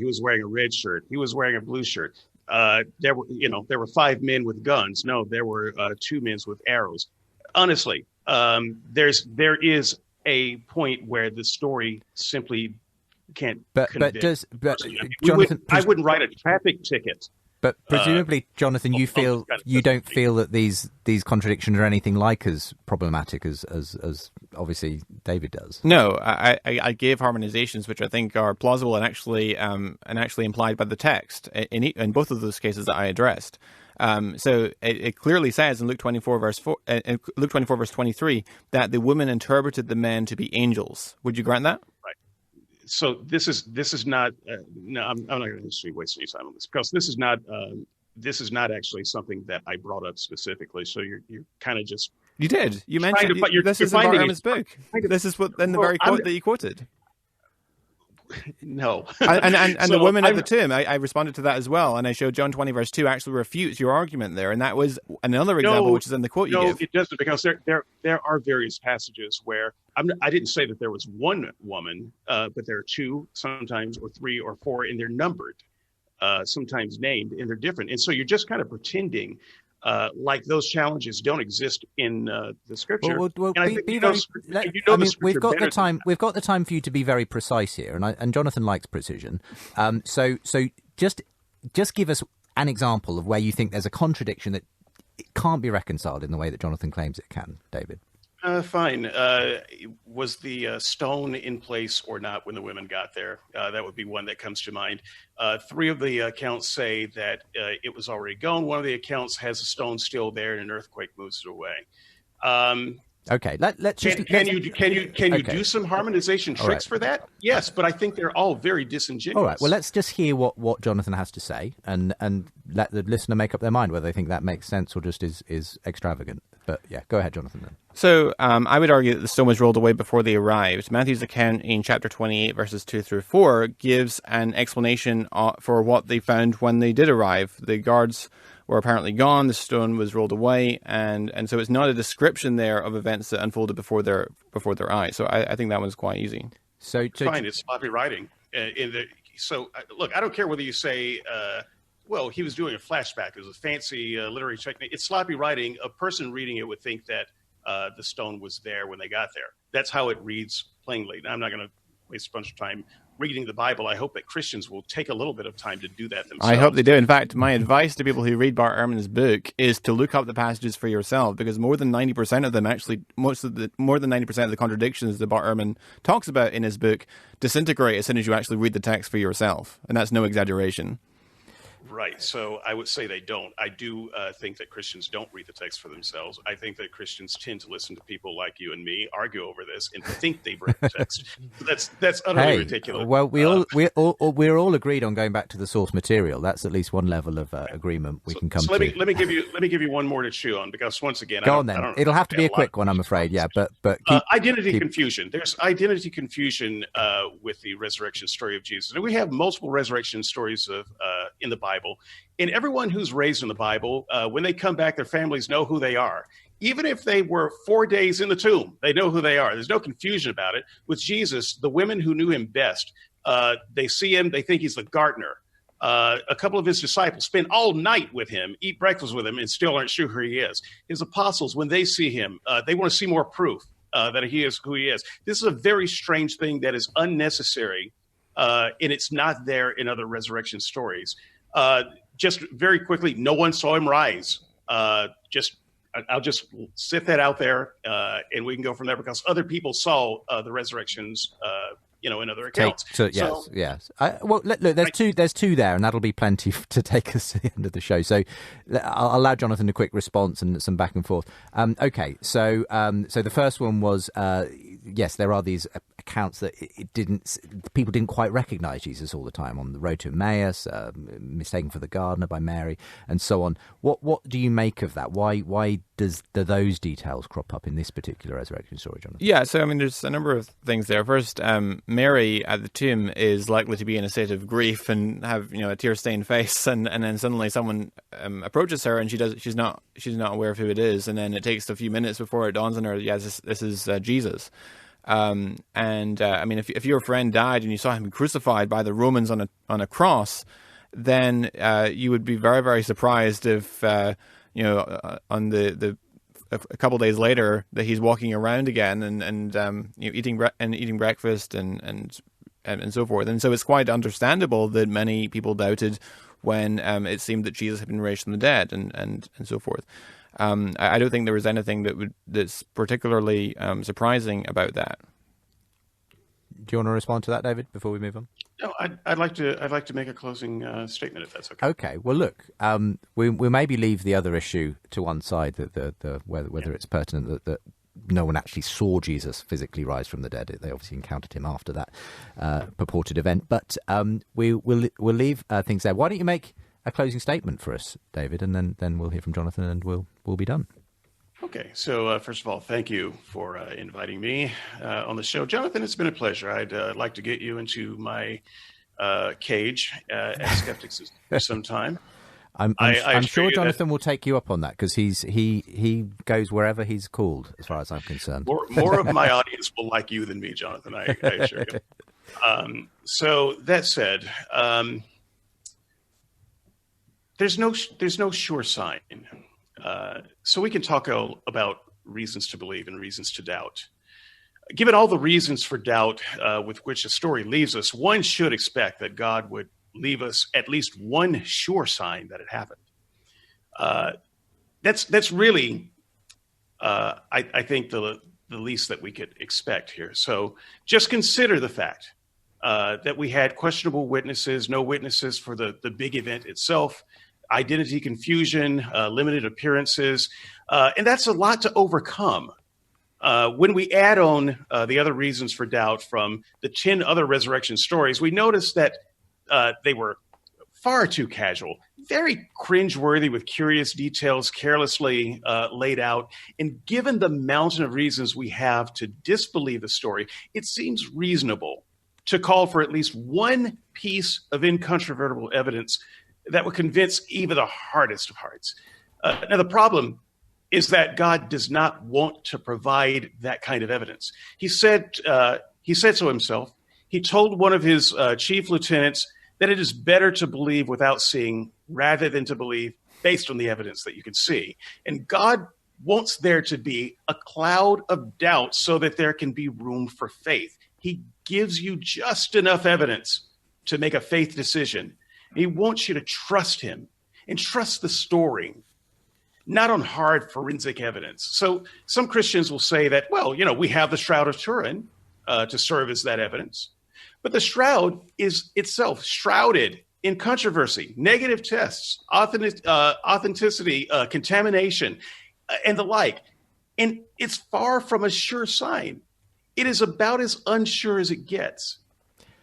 he was wearing a red shirt, he was wearing a blue shirt. There were five men with guns. No, there were two men with arrows. Honestly, there is a point where the story simply can't. Jonathan, I wouldn't write a traffic ticket. But presumably, Jonathan, you don't feel that these contradictions are anything like as problematic as obviously David does. No, I gave harmonizations which I think are plausible and actually implied by the text in both of those cases that I addressed. So it clearly says in Luke 24 verse 23 that the women interpreted the men to be angels. Would you grant that? Right. So this is not. No, I'm not going to waste any time on this, because this is not actually something that I brought up specifically. So you're kind of just. You did. You mentioned this is in Bart Ehrman's book. This is what in the very quote that you quoted. No. and so the women at the tomb, I responded to that as well, and I showed John 20 verse 2 actually refutes your argument there, and that was another example which is in the quote you gave. No, it doesn't, because there are various passages where I didn't say that there was one woman, but there are two, sometimes, or three or four, and they're numbered, sometimes named, and they're different. And so you're just kind of pretending like those challenges don't exist in the scripture. We've got the time for you to be very precise here, and Jonathan likes precision. So just give us an example of where you think there's a contradiction that it can't be reconciled in the way that Jonathan claims it can, David. Fine. Was the stone in place or not when the women got there? That would be one that comes to mind. Three of the accounts say that it was already gone. One of the accounts has a stone still there, and an earthquake moves it away. Okay, let's just. Can you do some harmonization tricks for that? Yes, but I think they're all very disingenuous. All right. Well, let's just hear what Jonathan has to say, and let the listener make up their mind whether they think that makes sense or just is extravagant. But yeah, go ahead, Jonathan. Then. So I would argue that the stone was rolled away before they arrived. Matthew's account in chapter 28, verses 2 through 4, gives an explanation for what they found when they did arrive. The guards were apparently gone, the stone was rolled away, and so it's not a description there of events that unfolded before their eyes. So I think that one's quite easy. So fine, it's sloppy writing. Look, I don't care whether you say, well, he was doing a flashback. It was a fancy literary technique. It's sloppy writing. A person reading it would think that the stone was there when they got there. That's how it reads plainly. Now, I'm not going to waste a bunch of time reading the Bible. I hope that Christians will take a little bit of time to do that themselves. I hope they do. In fact, my advice to people who read Bart Ehrman's book is to look up the passages for yourself, because more than 90% of them more than 90% of the contradictions that Bart Ehrman talks about in his book disintegrate as soon as you actually read the text for yourself, and that's no exaggeration. Right. So I would say they don't. I do think that Christians don't read the text for themselves. I think that Christians tend to listen to people like you and me argue over this and think they've read the text. That's utterly ridiculous. Well, we're all agreed on going back to the source material. That's at least one level of agreement we can come to. Let me give you one more to chew on, because once again, go on then. It'll have to be a quick one, I'm afraid. Yeah, but identity confusion. There's identity confusion with the resurrection story of Jesus, and we have multiple resurrection stories of in the Bible. And everyone who's raised in the Bible, when they come back, their families know who they are. Even if they were 4 days in the tomb, they know who they are. There's no confusion about it. With Jesus, the women who knew him best, they see him, they think he's the gardener. A couple of his disciples spend all night with him, eat breakfast with him, and still aren't sure who he is. His apostles, when they see him, they want to see more proof that he is who he is. This is a very strange thing that is unnecessary, and it's not there in other resurrection stories. Just very quickly, no one saw him rise. I'll just sit that out there, and we can go from there, because other people saw the resurrections, in other accounts. Yes. Well, look, there's two there, and that'll be plenty to take us to the end of the show. So I'll allow Jonathan a quick response and some back and forth. Okay, so the first one was yes, there are these accounts that people didn't quite recognize Jesus all the time on the road to Emmaus, mistaken for the gardener by Mary, and so on. What do you make of that? Why do those details crop up in this particular resurrection story, Jonathan? Yeah, so I mean, there's a number of things there. First, Mary at the tomb is likely to be in a state of grief and have a tear-stained face, and then suddenly someone approaches her, and she's not aware of who it is, and then it takes a few minutes before it dawns on her, this is Jesus. I mean, if your friend died and you saw him crucified by the Romans on a cross, then you would be very, very surprised if on a couple of days later that he's walking around again and eating breakfast and so forth. And so it's quite understandable that many people doubted when it seemed that Jesus had been raised from the dead and so forth. I don't think there was anything that's particularly surprising about that. Do you want to respond to that, David, before we move on? No, I'd like to make a closing statement, if that's okay. Okay. Well, look, we'll maybe leave the other issue to one side, the whether it's pertinent that no one actually saw Jesus physically rise from the dead. They obviously encountered him after that purported event. But we'll leave things there. Why don't you make a closing statement for us, David, and then we'll hear from Jonathan, and we'll be done. Okay, so first of all, thank you for inviting me on the show. Jonathan, it's been a pleasure. I'd like to get you into my cage as skeptics for some time. I'm sure Jonathan will take you up on that, because he goes wherever he's called, as far as I'm concerned. More of my audience will like you than me, Jonathan, I assure you. So that said, there's no sure sign. So we can talk about reasons to believe and reasons to doubt. Given all the reasons for doubt with which a story leaves us, one should expect that God would leave us at least one sure sign that it happened. That's really, I think, the least that we could expect here. So just consider the fact that we had questionable witnesses, no witnesses for the big event itself, identity confusion, limited appearances, and that's a lot to overcome. When we add on the other reasons for doubt from the 10 other resurrection stories, we notice that they were far too casual, very cringeworthy, with curious details carelessly laid out. And given the mountain of reasons we have to disbelieve the story, it seems reasonable to call for at least one piece of incontrovertible evidence that would convince even the hardest of hearts. Now, the problem is that God does not want to provide that kind of evidence. He said so himself. He told one of his chief lieutenants that it is better to believe without seeing rather than to believe based on the evidence that you can see. And God wants there to be a cloud of doubt so that there can be room for faith. He gives you just enough evidence to make a faith decision. He wants you to trust him and trust the story, not on hard forensic evidence. So some Christians will say that, well, we have the Shroud of Turin to serve as that evidence. But the shroud is itself shrouded in controversy, negative tests, authenticity, contamination, and the like. And it's far from a sure sign. It is about as unsure as it gets.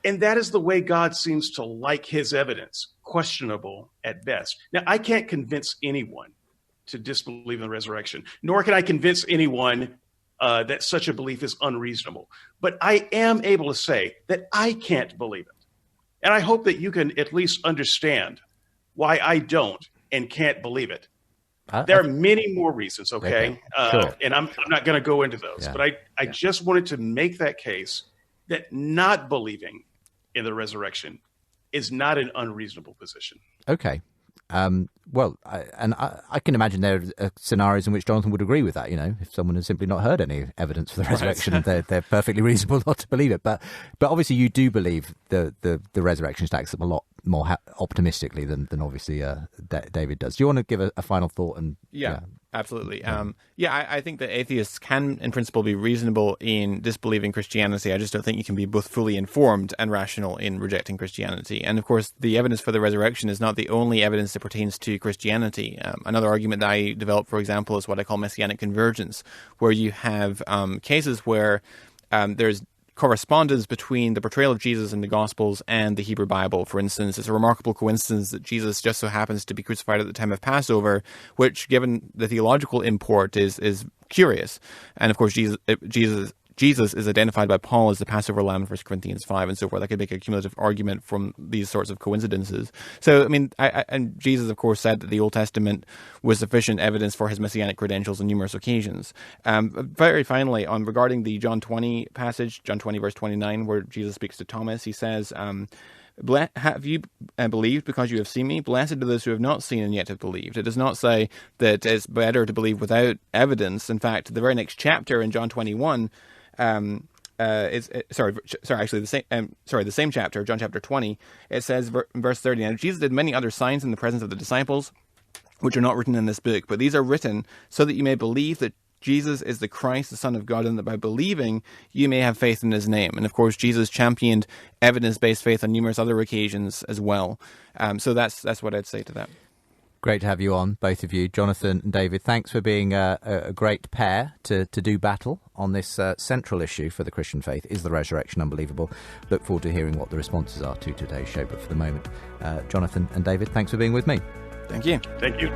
And that is the way God seems to like his evidence, questionable at best. Now, I can't convince anyone to disbelieve in the resurrection, nor can I convince anyone that such a belief is unreasonable. But I am able to say that I can't believe it. And I hope that you can at least understand why I don't and can't believe it. There are many more reasons, okay? Sure. And I'm not going to go into those. Yeah. But I just wanted to make that case that not believing in the resurrection is not an unreasonable position. Okay. Well, I can imagine there are scenarios in which Jonathan would agree with that. You know, if someone has simply not heard any evidence for the resurrection, they're perfectly reasonable not to believe it. But obviously, you do believe the resurrection stacks up a lot more optimistically than obviously David does. Do you want to give a final thought? And yeah. Absolutely. I think that atheists can, in principle, be reasonable in disbelieving Christianity. I just don't think you can be both fully informed and rational in rejecting Christianity. And, of course, the evidence for the resurrection is not the only evidence that pertains to Christianity. Another argument that I developed, for example, is what I call Messianic Convergence, where you have cases where there's correspondence between the portrayal of Jesus in the Gospels and the Hebrew Bible. For instance, it's a remarkable coincidence that Jesus just so happens to be crucified at the time of Passover, which, given the theological import, is curious. And of course, Jesus is identified by Paul as the Passover lamb in 1 Corinthians 5 and so forth. I could make a cumulative argument from these sorts of coincidences. So, I mean, and Jesus, of course, said that the Old Testament was sufficient evidence for his messianic credentials on numerous occasions. Very finally, regarding the John 20 passage, John 20 verse 29, where Jesus speaks to Thomas, he says, have you believed because you have seen me? Blessed are those who have not seen and yet have believed. It does not say that it's better to believe without evidence. In fact, the very next chapter in John 21, the same chapter, John chapter 20, it says in verse 30, "And Jesus did many other signs in the presence of the disciples, which are not written in this book, but these are written so that you may believe that Jesus is the Christ, the Son of God, and that by believing you may have faith in his name." And of course, Jesus championed evidence-based faith on numerous other occasions as well. So that's what I'd say to that. Great to have you on, both of you. Jonathan and David, thanks for being a great pair to do battle on this central issue for the Christian faith. Is the resurrection unbelievable? Look forward to hearing what the responses are to today's show. But for the moment, Jonathan and David, thanks for being with me. Thank you. Thank you.